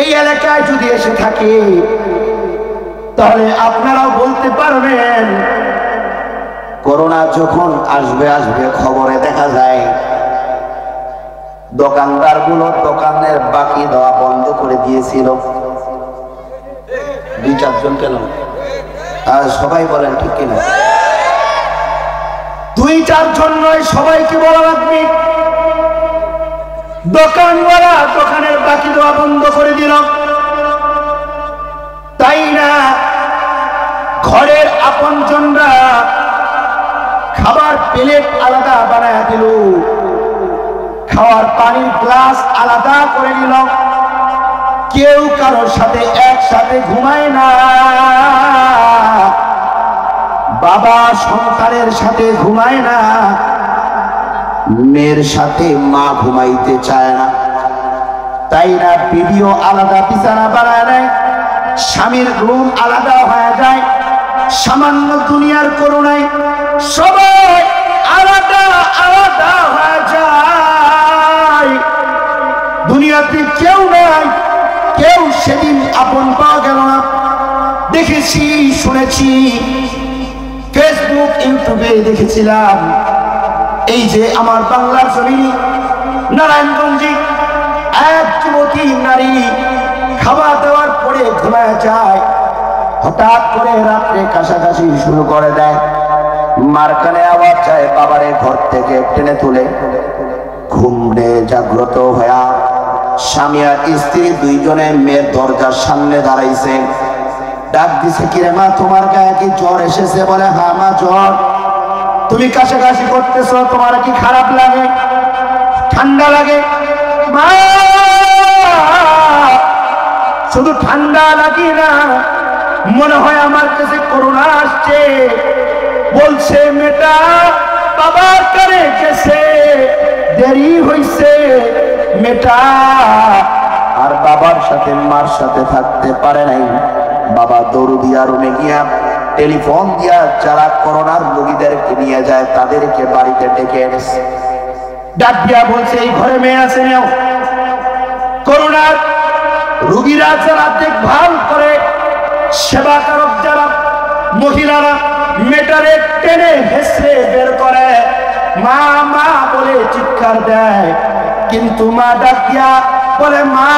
এই এলাকায় যদি এসে থাকে তাহলে আপনারাও বলতে পারবেন করোনা যখন আসবে আসবে খবরে দেখা যায় দোকানদার গুলো দোকানের বাকি দেওয়া বন্ধ করে দিয়েছিল। 2-4 জন কেন? আর সবাই বলেন ঠিক কিনা? 2-4 জন নয়, সবাইকে বলা লাগবে। দোকানওয়ালা দোকানের বাকি দেওয়া বন্ধ করে দিল, তাই না? ঘরের আপনজনরা খাবার প্লেট আলাদা বানায় দিল, খাওয়ার পানির গ্লাস আলাদা করে নিল। কেউ কারোর সাথে একসাথে ঘুমায় না। বাবা সন্তানের সাথে ঘুমায় না, মেয়ের সাথে মা ঘুমাইতে চায় না। তাই না বিবিও আলাদা বিছানা বানায় নেয়, স্বামীর রুম আলাদা হয়ে যায়। সামান্য দুনিয়ার করুণায় সবাই আলাদা আলাদা হয়ে যায়। দুনিয়াতে কেউ নাই, কেউ সেদিন আপন পাওয়া গেল না। দেখেছি, শুনেছি, ফেসবুক ইউটিউবে দেখেছিলাম, এই যে আমার বাংলার জমিনে নারায়ণগঞ্জে এক যুবতী নারী খাবার দাবার পরে ঘুমায় যায়। হঠাৎ করে রাত্রে কাশাকাশি শুরু করে দেয়। মার কানে আওয়াজ যায়, বাবারে ঘর থেকে টেনে তুলে ঘুমড়ে জাগ্রত হয়া স্বামী আর স্ত্রী দুইজনে মেয়ের দরজার সামনে দাঁড়াইছে। ডাক দিছে, কিরে মা, তোমার গায়ে কি জ্বর এসেছে? বলে, হ্যাঁ মা, জ্বর। তুমি কাশাকাশি করতেছো, তোমার কি খারাপ লাগে, ঠান্ডা লাগে? মা, শুধু ঠান্ডা লাগে না, মনে হয় আমার কাছে করোনা আসছে। বলছে, মেয়েটা বাবার কাছে গেছে, দেরি হইছে। মেয়েটা আর বাবার সাথে মার সাথে থাকতে পারে নাই। বাবা দৌড় দিয়া রুমে গিয়া টেলিফোন দিয়া যারা করোনার রোগীদেরকে নিয়ে যায় তাদেরকে বাড়িতে ডেকে এনেছে। ডাক দিয়া বলছে, এই ঘরে মেয়ে আছে, নাও। করোনার রোগীরা যারা দেখভাল করে, সেবাকারক যারা মহিলারা মেটারে টেনে হেসে বের করে, মা মা বলে চিৎকার দেয়। কিন্তু মা ডাক দিয়া বলে, মা,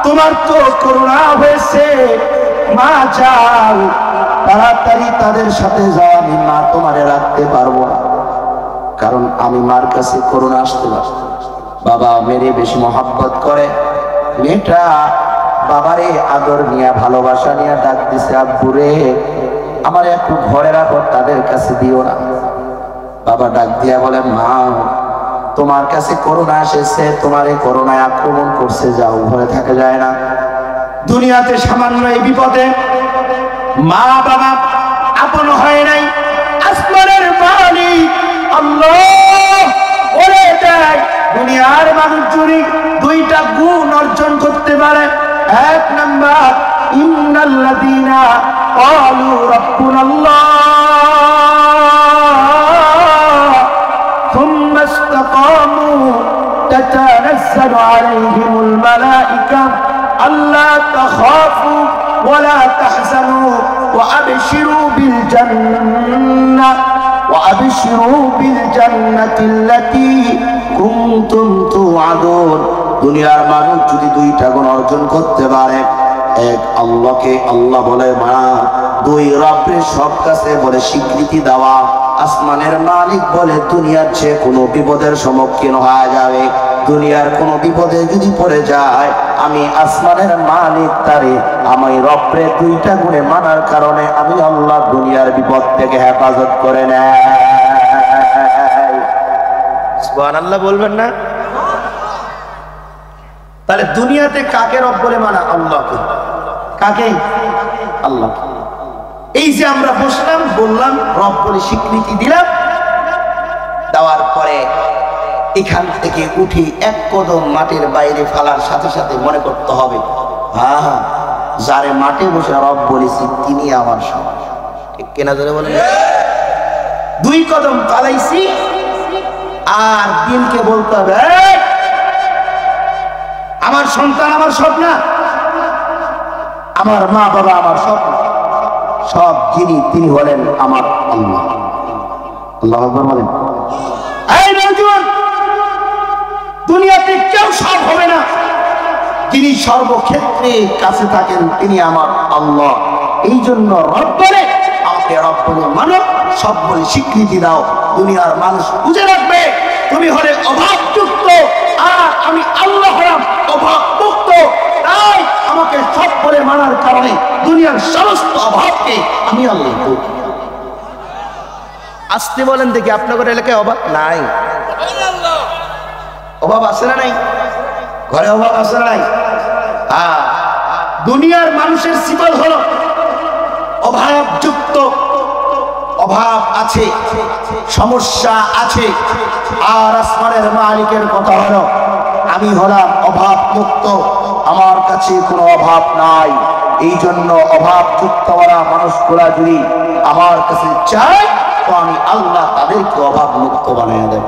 তোমার তো করোনা হয়েছে, মা যাও, তাড়াতাড়ি তাদের সাথে যাও, আমি মা তোমারে রাখতে পারবো না, কারণ আমি মার কাছে করোনা আসতে পারবো। বাবা মেরে বেশি মহাব্বত করে। মেয়েটা বাবারে আদর নিয়ে ভালোবাসা নিয়ে ডাক দিছে, আব্বুরে আমার একটু ঘরে রাখো, তাদের কাছে দিও না। বাবা ডাক দিয়া বলে, মা, তোমার কাছে করোনা এসেছে, তোমারে করোনায় আক্রমণ করছে, যাও, ঘরে থাকা যায় না। দুনিয়াতে সামান্য এই বিপদে মা বাবা আপন হয় নাই। আসমানের মালিক আল্লাহ বলে দেয়, দুনিয়ার মানুষ যদি দুইটা গুণ অর্জন করতে পারে, এক নাম্বার, ইন্নাল্লাযীনা ক্বালু রাব্বুনাল্লাহ সুম্মা ইসতাকামু তাতানাজ্জালু আলাইহিমুল মালায়েকা আল্লা তাখাফু ওয়ালা তাহজানু ওয়া আবশিরু বিল জান্নাহ وأبشروا بالجنة التي كنتم توعدون। দুনিয়ার মানুষ যদি দুইটা গুণ অর্জন করতে পারে, এক, আল্লাহকে আল্লাহ বলে মানা, দুই, রবের সব কাছে বলে স্বীকৃতি দেওয়া। আসমানের মালিক বলে, দুনিয়ার যে কোনো বিপদের সম্মুখীন হয়ে যাবে, দুনিয়ার কোনো বিপদে যদি পড়ে যায়, আমি আসমানের মালিক তারে আমি রব্বে দুইটা গুণে মানার কারণে আমি আল্লাহ দুনিয়ার বিপদ থেকে হেফাজত করে নেয়। সুবহানাল্লাহ বলবেন না? তাহলে দুনিয়াতে কাকে রব বলে মানা? আল্লাহকে। কাকে? আল্লাহকে। এই যে আমরা বসলাম, বললাম, রব বলে স্বীকৃতি দিলাম, দেওয়ার পরে এখান থেকে উঠে এক কদম মাটির বাইরে ফেলার সাথে সাথে মনে করতে হবে, হ্যাঁ, যারে মাঠে বসে রব বলেছি তিনি আমার সমান। ঠিক কিনা জোরে বলেন? দুই কদম পালাইছি, আর দিনকে বলতে হবে, আমার সন্তান আমার সব না, আমার মা বাবা আমার সব, সব যিনি তিনি হলেন আমার আল্লাহ। আল্লাহু আকবার বলেন। এই নওজোয়ান, দুনিয়াতে কেউ সব হবে না, যিনি সর্বক্ষেত্রে কাছে থাকেন তিনি আমার আল্লাহ। এই জন্য রব বলে আমাকে রব বলে মানো, সব বলে স্বীকৃতি দাও। দুনিয়ার মানুষ বুঝে রাখবে তুমি হলে অভাবযুক্ত, আর আমি আল্লাহ হলাম অভাবমুক্ত। তাই আমাকে সব বলে মানার কারণে দুনিয়ার সমস্ত অভাবকে আমি আল্লাহ করি। আসতে বলেন দেখি, আপনাদের এলাকায় অভাব নাই? অভাব আছে না নাই? ঘরে অভাব আছে নাই? দুনিয়ার মানুষের সিফত হলো অভাবযুক্ত, অভাব আছে, সমস্যা আছে। আর আসমানের মালিকের কথা হলো আমি হলাম অভাব মুক্ত, আমার কাছে কোনো অভাব নাই। এই জন্য অভাবযুক্ত মানুষগুলা যদি আমার কাছে চায় তো আমি আল্লাহ তাদেরকে অভাব মুক্ত বানিয়ে দেব।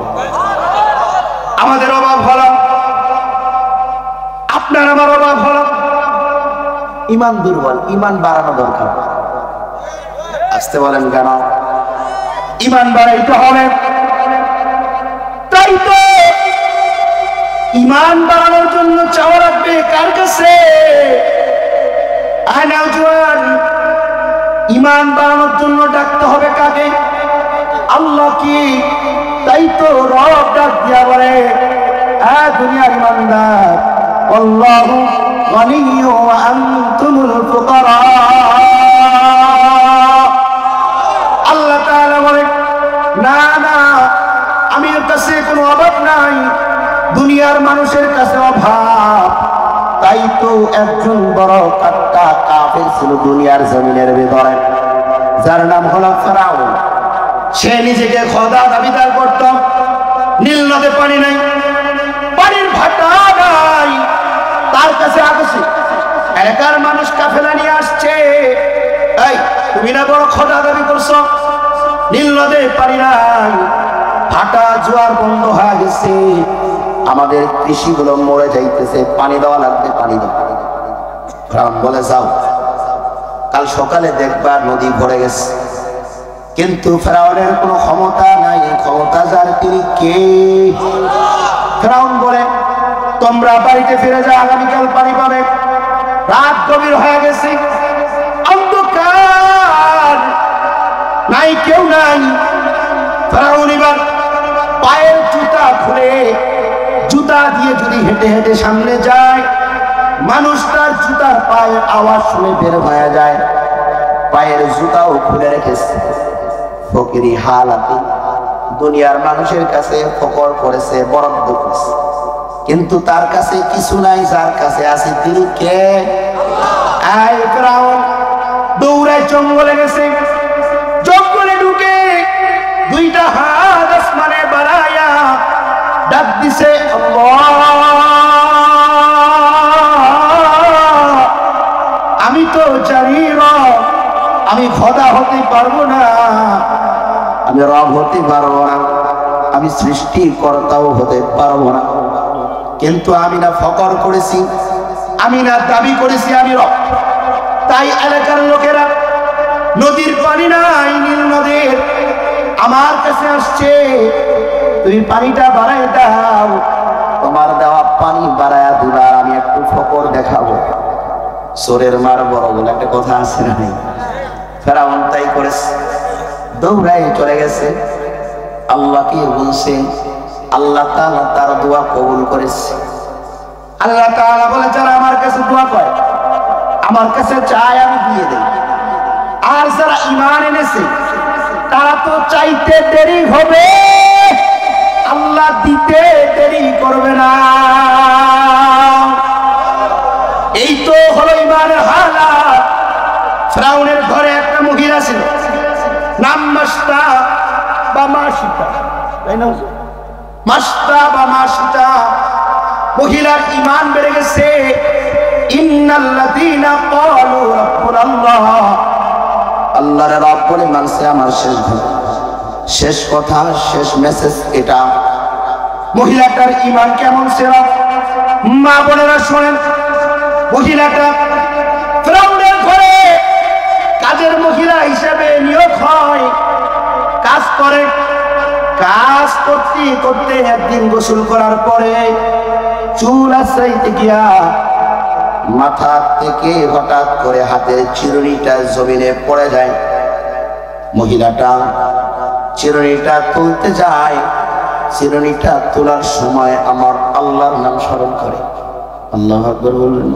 আমাদের অভাব হলো, আপনার আমার অভাব হলো ইমান দুর্বল। ইমান বাড়ানো দরকার। আসতে বলেন কেন? ইমান বাড়াইতে হবে। তাই তো ইমান বাড়ানোর জন্য চাওয়া লাগবে কার কাছে? ইমান বাড়ানোর জন্য ডাকতে হবে কাকে? আল্লাহ কি? তাই তো রব ডাক দিয়া বলে দুনিয়ার ইমানদার, আল্লাহু গনিয়্যু ওয়া আনতুমুল ফুকারা। আল্লাহ তাআলা বলে না না, আমার কাছে কোনো অভাব নাই, দুনিয়ার মানুষের কাছে অভাব। তাই তো একজন বড় কাট্টা কাফের ছিল দুনিয়ার জমিনের ভিতরে, যার নাম হলো ফেরাউন। সে নিজেকে খোদা দাবিদার করত। নীল নদে পানি নাই, পানির ভাটা নাই, তার কাছে আগছে এলাকার মানুষ কাফেলা নিয়ে আসছে। এই তুমি না বড় খোদা দাবি করছো, নীল নদে পানি নাই, ভাটা জোয়ার বন্ধ হয়ে গেছে, আমাদের কৃষিগুলো মরে যাইতেছে, পানি দেওয়া লাগবে, পানি দাও। ফেরাউন বলে যাও, কাল সকালে দেখবা নদী ভরে গেছে। কিন্তু ফেরাউনের কোনো ক্ষমতা নাই, ক্ষমতা যার তিনি কে? ফেরাউন বলে তোমরা বাড়িতে ফিরে যাও, আগামীকাল পানি পাবে। রাত গভীর হয়ে গেছে, অন্ধকার, নাই কেউ নাই। ফেরাউন এবার পায়ের জুতা খুলে, জুতা দিয়ে যদি হেঁটে হেঁটে সামনে যায়, মানুষ তার জুতার পায়ের আওয়াজ শুনে বের হয়ে যায়। পায়ের জুতাও খুলে রেখেছে। ফকিরি হালাতে দুনিয়ার মানুষের কাছে ফকর করেছে, বরাদ্দ করেছে, কিন্তু তার কাছে কিছু নাই, যার কাছে আছে তিনি কে? ফেরাউন দৌড়ায় জঙ্গলে গেছে। জঙ্গলে ঢুকে দুইটা হাত আসমানে বাড়ায়া ডাক দিছে আমি তো জানি রব, আমি খোদা হতে পারবো না, আমি রব হতে পারবো না, আমি সৃষ্টিকর্তাও হতে পারবো না, কিন্তু আমি না ফকর করেছি, আমি না দাবি করেছি আমি রব। তাই এলাকার লোকেরা নদীর পানি নাই, নীল নদীর, আমার কাছে আসছে, তুমি পানিটা বাড়ায় দাও, তোমার দেওয়া পানি বাড়ায়া দিবা, আমি একটু ফকর দেখাবো। চোরের মার বড় বলে একটা কথা আছে না? ফেরাউন তাই করেছে, দৌড়ায় চলে গেছে। আল্লাহ কি বলছেন? আল্লাহ তাআলা তার দোয়া কবুল করেছে। আল্লাহ তাআলা বলে যারা আমার কাছে দোয়া করে, আমার কাছে চায়, আমি দিয়ে দেই। আর যারা ঈমান এনেছে তারা তো চাইতে দেরি হবে, আল্লাহ দিতে দেরি করবে না। এই তো হলো ঈমানের হালাত। ফেরাউনের ঘরে একটা মহিলা ছিল, নাম মাস্তা বা মাসিতা, তাই না? মাস্তা বা মাসিতা। মহিলার ঈমান বেড়ে গেছে। ইন্নাল্লাযীনা ক্বালু রাব্বুনাল্লাহ, আল্লাহর রব বলে মানছে আমার শেষ কথা, শেষ কথা, শেষ মেসেজ এটা। মহিলাটার ঈমান কেমন ছিল? মা বোনেরা শোনেন, মহিলাটা ফেরাউনের ঘরে কাজের মহিলা হিসেবে নিয়োগ হয়, কাজ করে। কাজ করতে করতে একদিন গোসল করার পরে চুল আশ্রাইতে গিয়া মাথা থেকে হঠাৎ করে হাতের চিরুনিটা জমিনে পড়ে যায়। মহিলাটা চিরুনিটা তুলতে যায়, চিরুনিটা তোলার সময় আমার আল্লাহর নাম স্মরণ করে। আল্লাহু আকবার বললেন।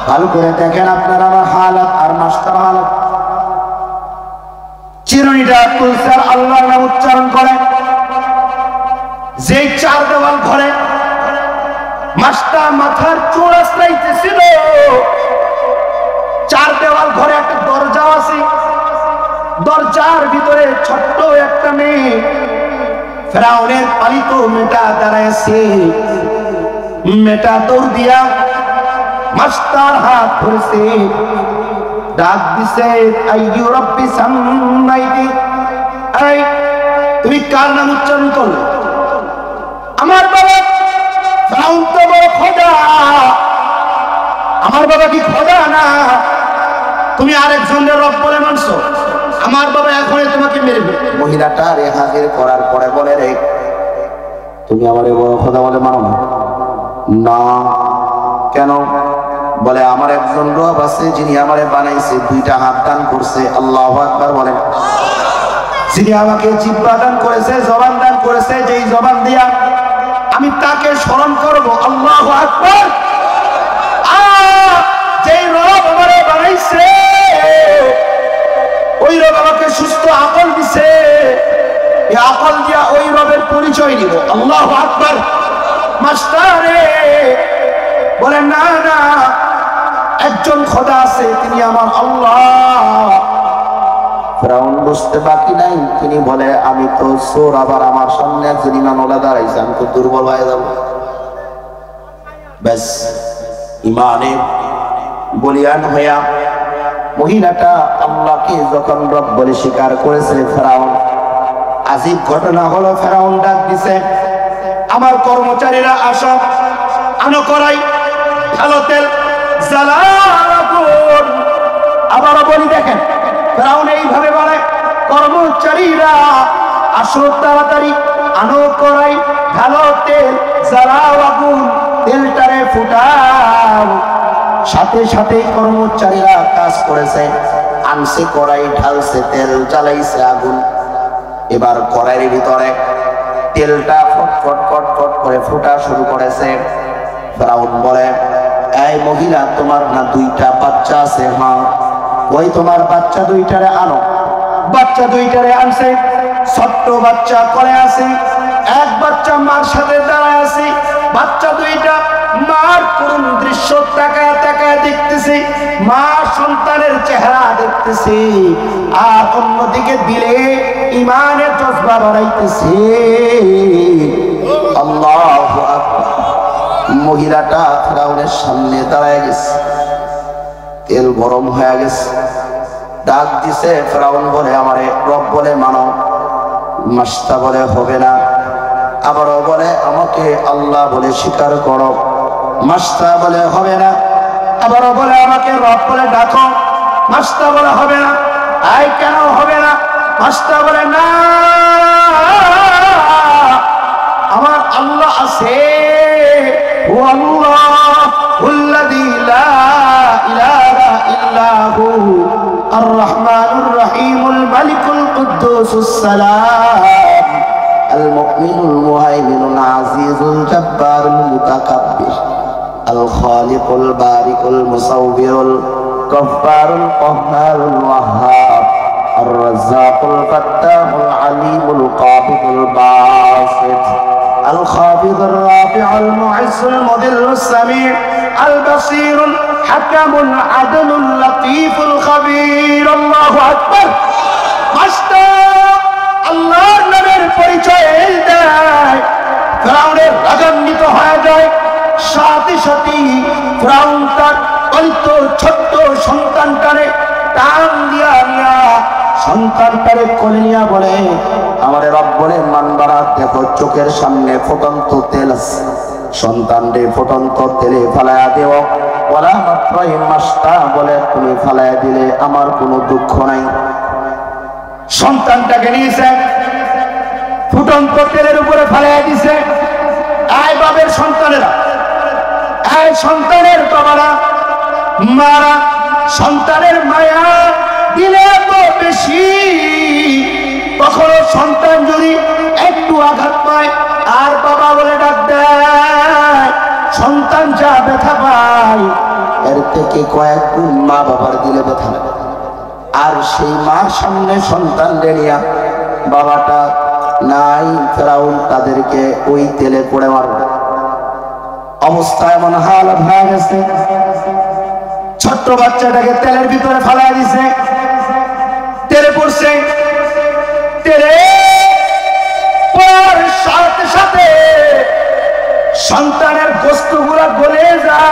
ভালো করে দেখেন আপনার আমার হালাত আর মাস্টার হালাত। চিরুনিটা তুলছে আর আল্লাহর নাম উচ্চারণ করে। যে চার দেওয়াল ঘরে মাছটা মাথার চুল আশ্রাইতেছিল। চার দেওয়াল ঘরে একটা দরজা আছে, দরজার ভিতরে ছোট্ট একটা মেয়ে, ফেরাউনের পালিত মেয়েটা দাঁড়াইছে। মেয়েটা দৌড় দিয়া মাস্টার হাত ধরেছে, ডাক দিছে, আইয়ু রব্বি সাম্মাইতি, এই তুমি কার নাম উচ্চারণ করলে? আমার বাবা ফেরাউন তো বড় খোদা। আমার বাবা কি খোদা না? তুমি আরেকজনের রব বলে মানছো? আমার বাবা এখনই তোমাকে মেরে ফেলবে। মহিলাটা রে হাজির করার পরে বলে, রে তুমি আমারে বড় খোদা বলে মানো না? না। কেন? বলে আমার একজন রব আছে যিনি আমারে বানাইছে, দুইটা হাত দান করছে, আল্লাহু আকবার বলেন। যিনি আমাকে জিহ্বা দান করেছে, জবান দান করেছে, যেই জবান দিয়া আমি তাকে স্মরণ করব, আল্লাহু আকবার। যেই রব আমারে বানাইছে ওই রব আমাকে সুস্থ আকল দিছে, এই আকল দিয়া ওই রবের পরিচয় নিব, আল্লাহু আকবার। মাস্টারে বলে, না না, একজন খোদা আছে, তিনি আমার আল্লাহ। ফেরাউন বুঝতে বাকি নাই, তিনি বলে, আমি তো চোর, আবার আমার সামনে একজন ইমামওয়ালা দাঁড়াইছে, আমি তো দুর্বল হয়ে যাব। ব্যাস ইমানে বলিয়ান হইয়া মহিলাটা আল্লাহকে যখন রব বলে স্বীকার করেছে, ফেরাউন আজীব ঘটনা হলো, ফেরাউন ডাক দিছে, আমার কর্মচারীরা আসো, আনো করাই, ভালো তেল, জ্বালান। আবারও বলি, দেখেন ফেরাউন এইভাবে বলে, কর্মচারীরা আসো, তাড়াতাড়ি আনো করাই, ভালো তেল, জ্বালাও আগুন, তেলটারে ফুটাও। সাথে সাথে কর্মচারীরা কাজ করেছে, আনছে কড়াই, ঢালছে তেল, জ্বালাইছে আগুন। এবার কড়াইয়ের ভিতরে তেলটা ফটফট ফটফট করে ফুটা শুরু করেছে। ফেরাউন বলে, এই মহিলা, তোমার না দুইটা বাচ্চা আছে? হ্যাঁ। ওই তোমার বাচ্চা দুইটারে আনো। বাচ্চা দুইটারে আনছে, ছোট্ট বাচ্চা করে আছে, এক বাচ্চা মার সাথে দাঁড়ায় আছে। বাচ্চা দুইটা মার করুণ দৃশ্য তাকায় তাকায় দেখতেছে, মা সন্তানের চেহারা দেখতেছে, আর অন্যদিকে দিলে ইমানের জজবা বাড়াইতেছে, আল্লাহু আকবার। মহিলাটা ফেরাউনের সামনে দাঁড়ায় গেছে, তেল গরম হয়ে গেছে, ডাক দিছে। ফেরাউন বলে, আমারে রব বলে মানো। মাস্তা বলে, হবে না। আবারও বলে, আমাকে আল্লাহ বলে স্বীকার করো। মাস্তা বলে, হবে না। আবারও বলে, আমাকে রব বলে ডাকো। মাস্তা বলে, হবে না। আই কেন হবে না? মাস্তা বলে, না, আমার আল্লাহ আছে, ও আল্লাহুল্লাযী লা ইলাহা ইল্লা হু আর রহমানুর রহিমুল মালিকুল কুদ্দুসুস সালাম আল মুমিনুল মুহাইমিনুল আজিজুল জব্বারুল মুতাকাব্বির আল খালিকুল বারিকুল মুসাউবিরুল গফফারুল কহ্হারুল ওয়াহ্হাব আর রাজ্জাকুল ফাত্তাহুল আলিমুল কাবিদুল বাসিত الخافض الرافع المعز المذل السميع البصير الحكم العدل اللطيف الخبير الله أكبر আল্লাহর নামের পরিচয় দেয়, ফেরাউনের রাগান্বিত হয়ে যায়। সাথে সাথে ফেরাউন তার অল্প ছোট্ট সন্তানটারে টান দিয়া নিয়া সন্তানটারে কোলে নিয়া বলে, আমার রব বলে মানবারা, দেখো চোখের সামনে ফুটন্ত তেল আছে, সন্তান রে ফুটন্ত তেলে ফালায়া দেও। বলা মাত্রই মাস্টা বলে, তুমি ফালায়া দিলে আমার কোনো দুঃখ নাই। সন্তানটাকে নিয়েছে, ফুটন্ত তেলের উপরে ফালায়া দিছে। আয় বাবের সন্তানেরা, আয় সন্তানের বাবারা, মারা, সন্তানের মায়া দিলে এত বেশি, কখনো সন্তান যদি একটু আঘাত পায় আর বাবা বলে ডাক দেয়, সন্তান যা ব্যথা পায় এর থেকে কয়েক গুণ মা বাবার দিলে ব্যথা। আর সেই মার সামনে সন্তান নিয়া বাবাটা নাই, ফেরাউন তাদেরকে ওই তেলে পড়ে মারবে। অবস্থা এমন হালত হয়ে গেছে, ছোট্ট বাচ্চাটাকে তেলের ভিতরে ফেলাই দিছে, তেলে পড়ছে, তেলে পড়ার সাথে সাথে সন্তানের গোস্তগুলা গলে যায়,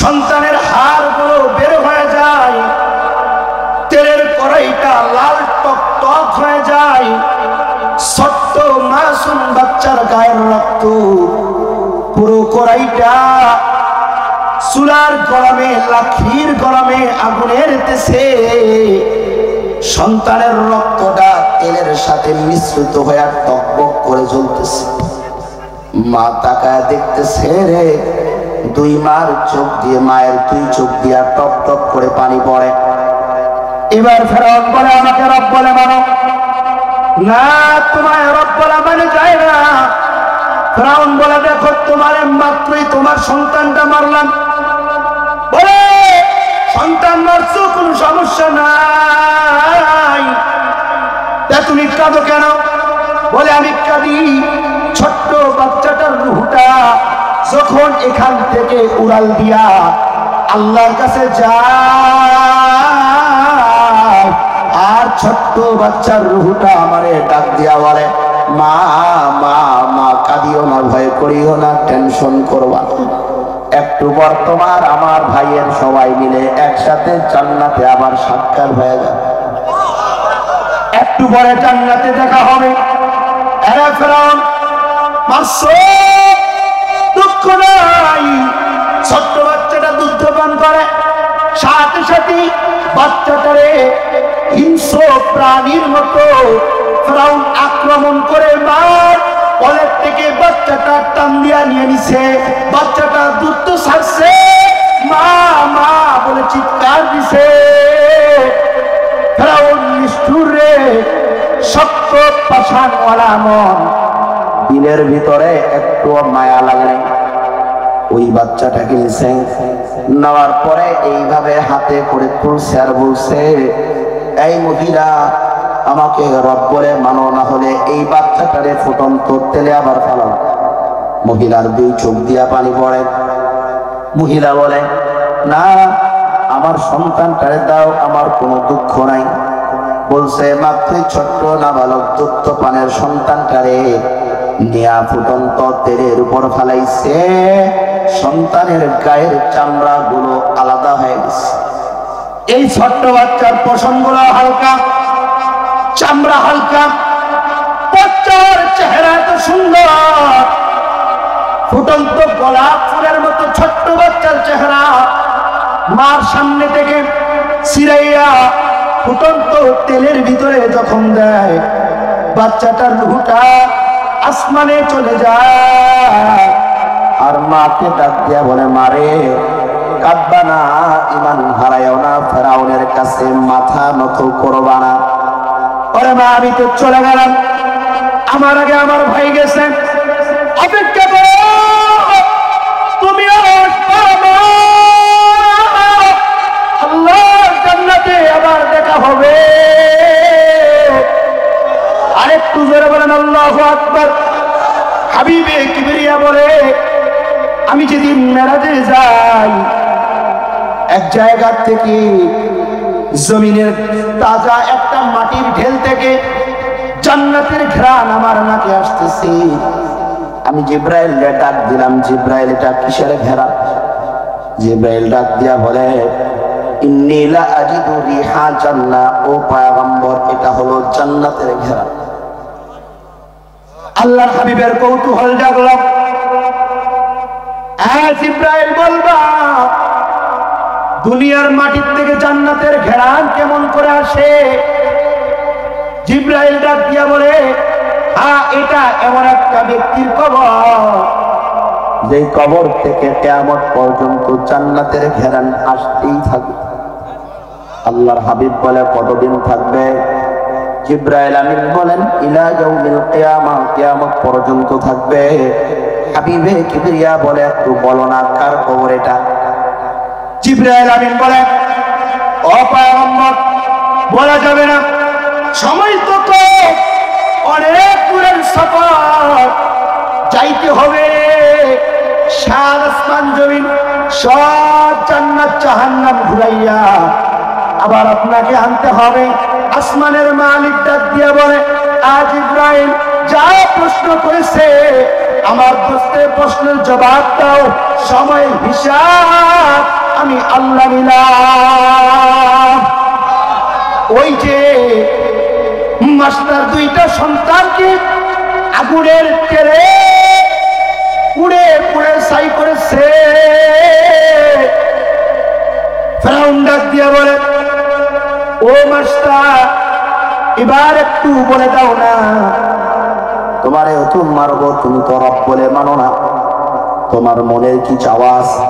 সন্তানের হাড়গুলো বের হয়ে যায়, তেলের কড়াইটা লাল টক টক হয়ে যায়, ছোট্ট মাসুম বাচ্চার গায়ের রক্ত পুরো কড়াইটা চুলার গরমে, লাঠির গরমে আগুনের তেছে সন্তানের রক্তটা তেলের সাথে মিশ্রিত হয়ে টকবক করে জ্বলতেছে। মা তাকায় দেখতেছে রে, দুই মার চোখ দিয়ে, মায়ের দুই চোখ দিয়ে টপ টপ করে পানি পড়ে। এবার ফেরাউন বলে আমাকে রব বলে মানো না, তোমায় রব বলা মানে যায় না। ফেরাউন বলে দেখো, তোমার মাত্রই তোমার সন্তানটা মারলাম, বলে সন্তান মারছো কোনো সমস্যা নাই, তা তুমি কাঁদো কেন? বলে আমি কাঁদি ছোট্ট বাচ্চাটার রুহটা যখন এখান থেকে উড়াল দিয়া আল্লাহর কাছে যায়, আর ছোট্ট বাচ্চার রুহটা আমারে ডাক দিয়া বলে মা মা মা, কাঁদিও না, ভয় করিও না, টেনশন করবা না, একটু পর তোমার আমার ভাইয়ের সবাই মিলে একসাথে জান্নাতে আবার সাক্ষাৎ হয়ে যাবে, একটু পরে জান্নাতে দেখা হবে। আরে ফেরাউন মারছো, দুঃখ নাই, ছোট্ট বাচ্চাটা দুধ পান করে, সাথে সাথে বাচ্চাটারে হিংস্র প্রাণীর মতো ফেরাউন আক্রমণ করে মার কলের থেকে বাচ্চাটা টান দিয়া নিয়ে নিছে, বাচ্চাটা দুধ তো ছাড়ছে, মা মা বলে চিৎকার দিছে। ফেরাউন নিষ্ঠুর রে, শক্ত পাষাণওয়ালা মন, দিলের ভিতরে একটু মায়া লাগে। ওই বাচ্চাটাকে নিছে, নেওয়ার পরে এইভাবে হাতে করে তুলছে আর বলছে এই মহিলা আমাকে রব বলে মানো, না হলে এই বাচ্চাটারে ফুটন্ত তেলে আবার ফেলাও। মহিলার দুই চোখ দিয়া পানি পড়ে। মহিলা বলে না, আমার সন্তানটারে দাও, আমার কোনো দুঃখ নাই। বলছে মাত্রই ছোট্ট নাবালক দুধ পানের সন্তানটারে নিয়া ফুটন্ত তেলের উপর ফেলাইছে, সন্তানের গায়ের চামড়া গুলো আলাদা হয়ে গেছে। এই ছোট্ট বাচ্চার পশমগুলো হালকা, চামড়া হালকা, বাচ্চার চেহারা এত সুন্দর, ফুটন্ত গোলাপ ফুলের মতো ছোট্ট বাচ্চার চেহারা। মার সামনে থেকে ছিড়াইয়া ফুটন্ত তেলের ভিতরে যখন দেয়, বাচ্চাটার রুহটা আসমানে চলে যায়। আর মাকে ডাক দিয়া বলে মারে কাঁদবা না, ইমান হারায়ও না, ফেরাউনের কাছে মাথা নত করবা না। ওরে মা, আমি তো চলে গেলাম, আমার আগে আমার ভাই গেছে, অপেক্ষা করো, তুমি আল্লাহর জান্নাতে আবার দেখা হবে। আরেকটু জোরে বলেন আল্লাহু আকবার। হাবিবে কিবরিয়া বলে আমি যেদিন মেরাজে যাই, এক জায়গা থেকে জমিনের তাজা একটা মাটির ঢেল থেকে জান্নাতের ঘ্রাণ আমার নাকে আসতেছে। আমি জিব্রাইল ডাক দিলাম, জিব্রাইল এটা কিসের ঘেরা? জিব্রাইল ডাক দিয়া বলে ইন্নী লা আজিদু রিহা জান্নাহ, ও পয়গম্বর এটা হলো জান্নাতের ঘেরা। আল্লাহর হাবিবের কৌতূহল জাগল। জিব্রাইল বলবা দুনিয়ার মাটির থেকে জান্নাতের ঘেরান কেমন করে আসে? জিব্রাইল ডাক দিয়া বলে হ্যাঁ, এটা এমন একটা ব্যক্তির কবর, যে কবর থেকে কিয়ামত পর্যন্ত জান্নাতের ঘেরান আসতেই থাকবে। আল্লাহর হাবিব বলে কতদিন থাকবে? জিব্রাইল আমিন বলেন ইলা ইয়াউমিল কিয়ামা, কিয়ামত পর্যন্ত থাকবে। হাবিবে কিবরিয়া বলে একটু বলো না কার কবর এটা? জিব্রাইল আমিন বলে ও পয়গম্বর বলা যাবে না, সময় তো অনেক দূরের আনতে হবে। সাত আসমান জমিন সব জান্নাত জাহান্নাম ঘুরাইয়া আবার আপনাকে আনতে হবে। আসমানের মালিক ডাক দিয়া বলে, আজ ইব্রাহিম যা প্রশ্ন করেছে আমার দোস্তের প্রশ্নের জবাব দাও, সময় হিসাব আমি আল্লাহ নিলাম। ওই যে মাস্টার দুইটা সন্তানকে আগুনের তেলে পুড়ে পুড়ে ছাই করেছে, ফেরাউন ডাক দিয়া বলে, ও মাস্টার এবার একটু বলে দাও না, তোমারে তো মারবো, তুমি তো রব বলে মানো না, তোমার মনের কি চাওয়া আছে?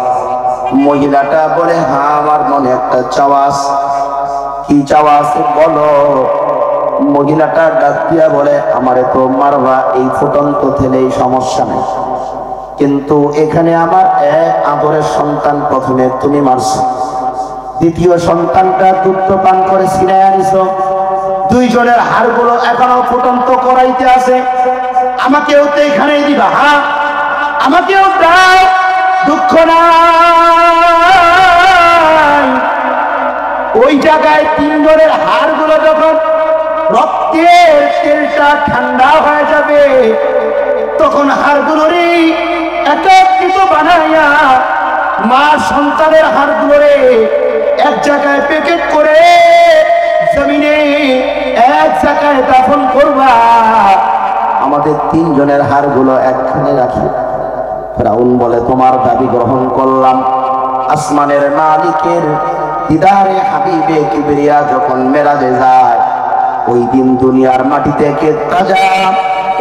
মহিলাটা বলে, হ্যাঁ আমার মনে একটা চাওয়া আছে। কি চাওয়া আছে বলো? মহিলাটা ডাক দিয়া বলে, আমারে তো মারবা এই ফুটন্ত তেলে সমস্যা নেই, কিন্তু এখানে আমার এক আদরের সন্তান প্রথমে তুমি মারছো, দ্বিতীয় সন্তানটা দুধ পান করে ছিনাই আনিছো, দুইজনের হাড়গুলো এখনো ফুটন্ত করাইতে আছে, আমাকেও তো এখানেই দিবা? হ্যাঁ আমাকেও দাও, দুঃখ নাই। ওই জায়গায় তিনজনের হাড়গুলো যখন রক্তের তেলটা ঠান্ডা হয়ে যাবে, তখন হাড়গুলোরে একত্রিত বানাইয়া মা সন্তানের হাড়গুলোরে এক জায়গায় প্যাকেট করে জমিনে এক জায়গায় দাফন করবা। আমাদের তিনজনের হাড়গুলো একখানে রাখি। ফেরাউন বলে, তোমার দাবি গ্রহণ করলাম। আসমানের মালিকের দিদারে হাবিবে কিবরিয়া যখন মেরাজে যায়, ওই দিন দুনিয়ার মাটি থেকে তাজা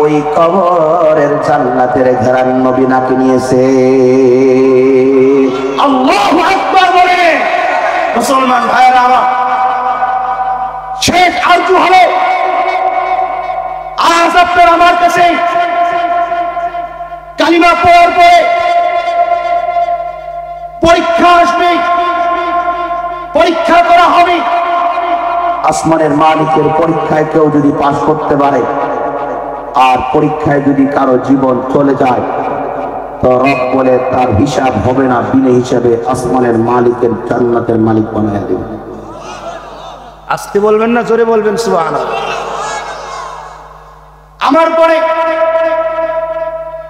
ওই কবরের জান্নাতের ঘেরান নবী নাকি নিয়েছে। আল্লাহু আকবার বলে মুসলমান ভাইরা আমার, শেষ আরজু হলো আজ আপনার আমার কাছে কালিমা পড়ার পরে পরীক্ষা আসবে, পরীক্ষা করা হবে। আসমানের মালিকের পরীক্ষায় কেউ যদি পাশ করতে পারে আর পরীক্ষায় যদি কারো জীবন চলে যায়, তো রব বলে তার হিসাব হবে না, বিনা হিসাবে আসমানের মালিকের জান্নাতের মালিক বানায় দেবে। আস্তে বলবেন না জোরে বলবেন সুবহানাল্লাহ। আমার পরে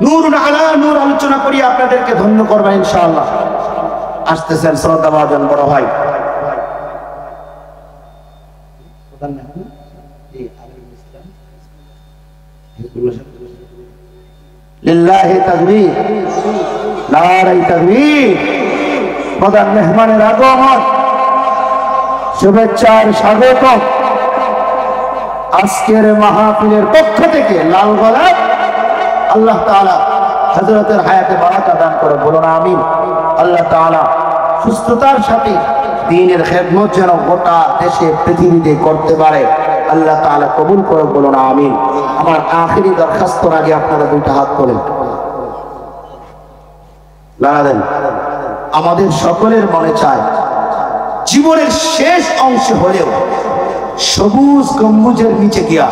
নূর আলা নূর আলোচনা করি আপনাদেরকে ধন্য করবেন ইনশাআল্লাহ। আসতেছেন শ্রদ্ধাভাজন বড় ভাই লিল্লাহি তাকবীর, নারায়ে তাকবীর। প্রধান মেহমানের আগমন, শুভেচ্ছার স্বাগত। আজকের মাহফিলের পক্ষ থেকে লাল গোলাপ আল্লাহ তাআলা হযরতের হায়াতে বারাকা দান করে, বলুন আমিন। আল্লাহ তাআলা সুস্থতার সাথে দ্বীনের খেদমত যেন গোটা দেশে পৃথিবীতে করতে পারে, আল্লাহ তাআলা কবুল করে, বলুন আমিন। আমার আখিরি দরখাস্তর আগে আপনারা দুইটা হাত তোলেন, লাগালেন। আমাদের সকলের মনে চায় জীবনের শেষ অংশ হলেও সবুজ গম্বুজের নিচে গিয়া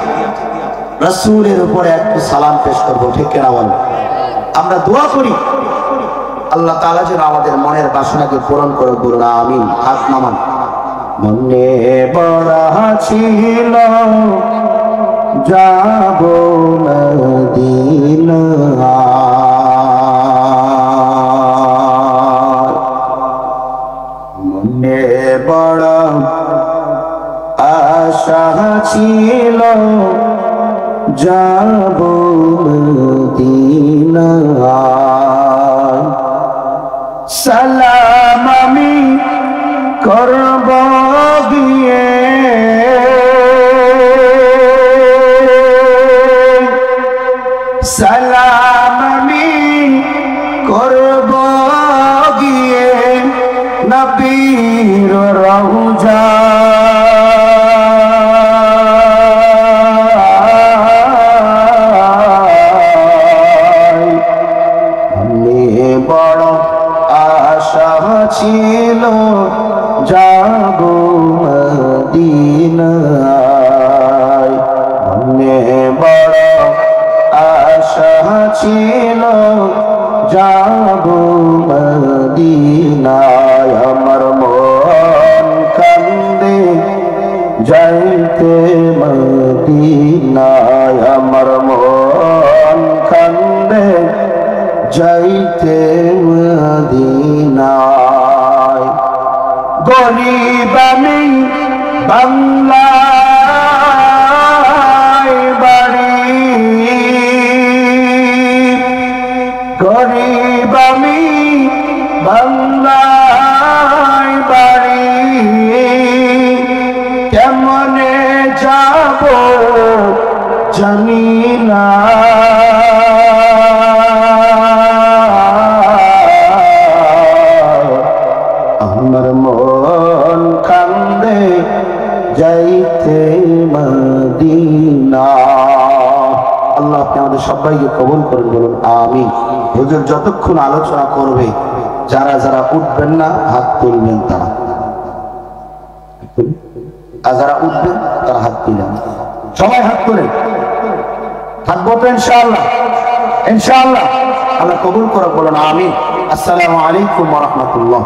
রাসূলের উপরে একটু সালাম পেশ করবো, ঠিক কিনা বলেন? আমরা দোয়া করি আল্লাহ তাআলা যেন আমাদের মনের বাসনাকে পূরণ করে, বলুন আমিন। হাত নামান। মনে বড় ছিল যাব মদিনা, মনে বড় আশা ছিল যাব মদিনা, সালাম আমি করব গিয়ে সালাম আমি করব গিয়ে নবীর রওজা, বড় আশা ছিল যাব মদিনায়, মনে বড় আশা ছিল আমার মন কান্দে যাইতে মদিনায় গরিব আমি বাংলায় বাড়ি গরিব আমি বাংলায় বাড়ি কেমনে যাব জানি না আমার মন কান্দে যাইতে মদিনা। আল্লাহ আপনি আমাদের সবাইকে কবুল করেন, বলুন আমিন। হুজুর যতক্ষণ আলোচনা করবে যারা যারা উঠবেন না হাত তুলবেন, তারা আর যারা উঠবেন তারা হাত তুলবেন। সবাই হাত তুলেন, থাকবো তো ইনশাআল্লাহ, ইনশাআল্লাহ। আল্লাহ কবুল করে, বলুন আমিন। আসসালামু আলাইকুম ওয়া রাহমাতুল্লাহ।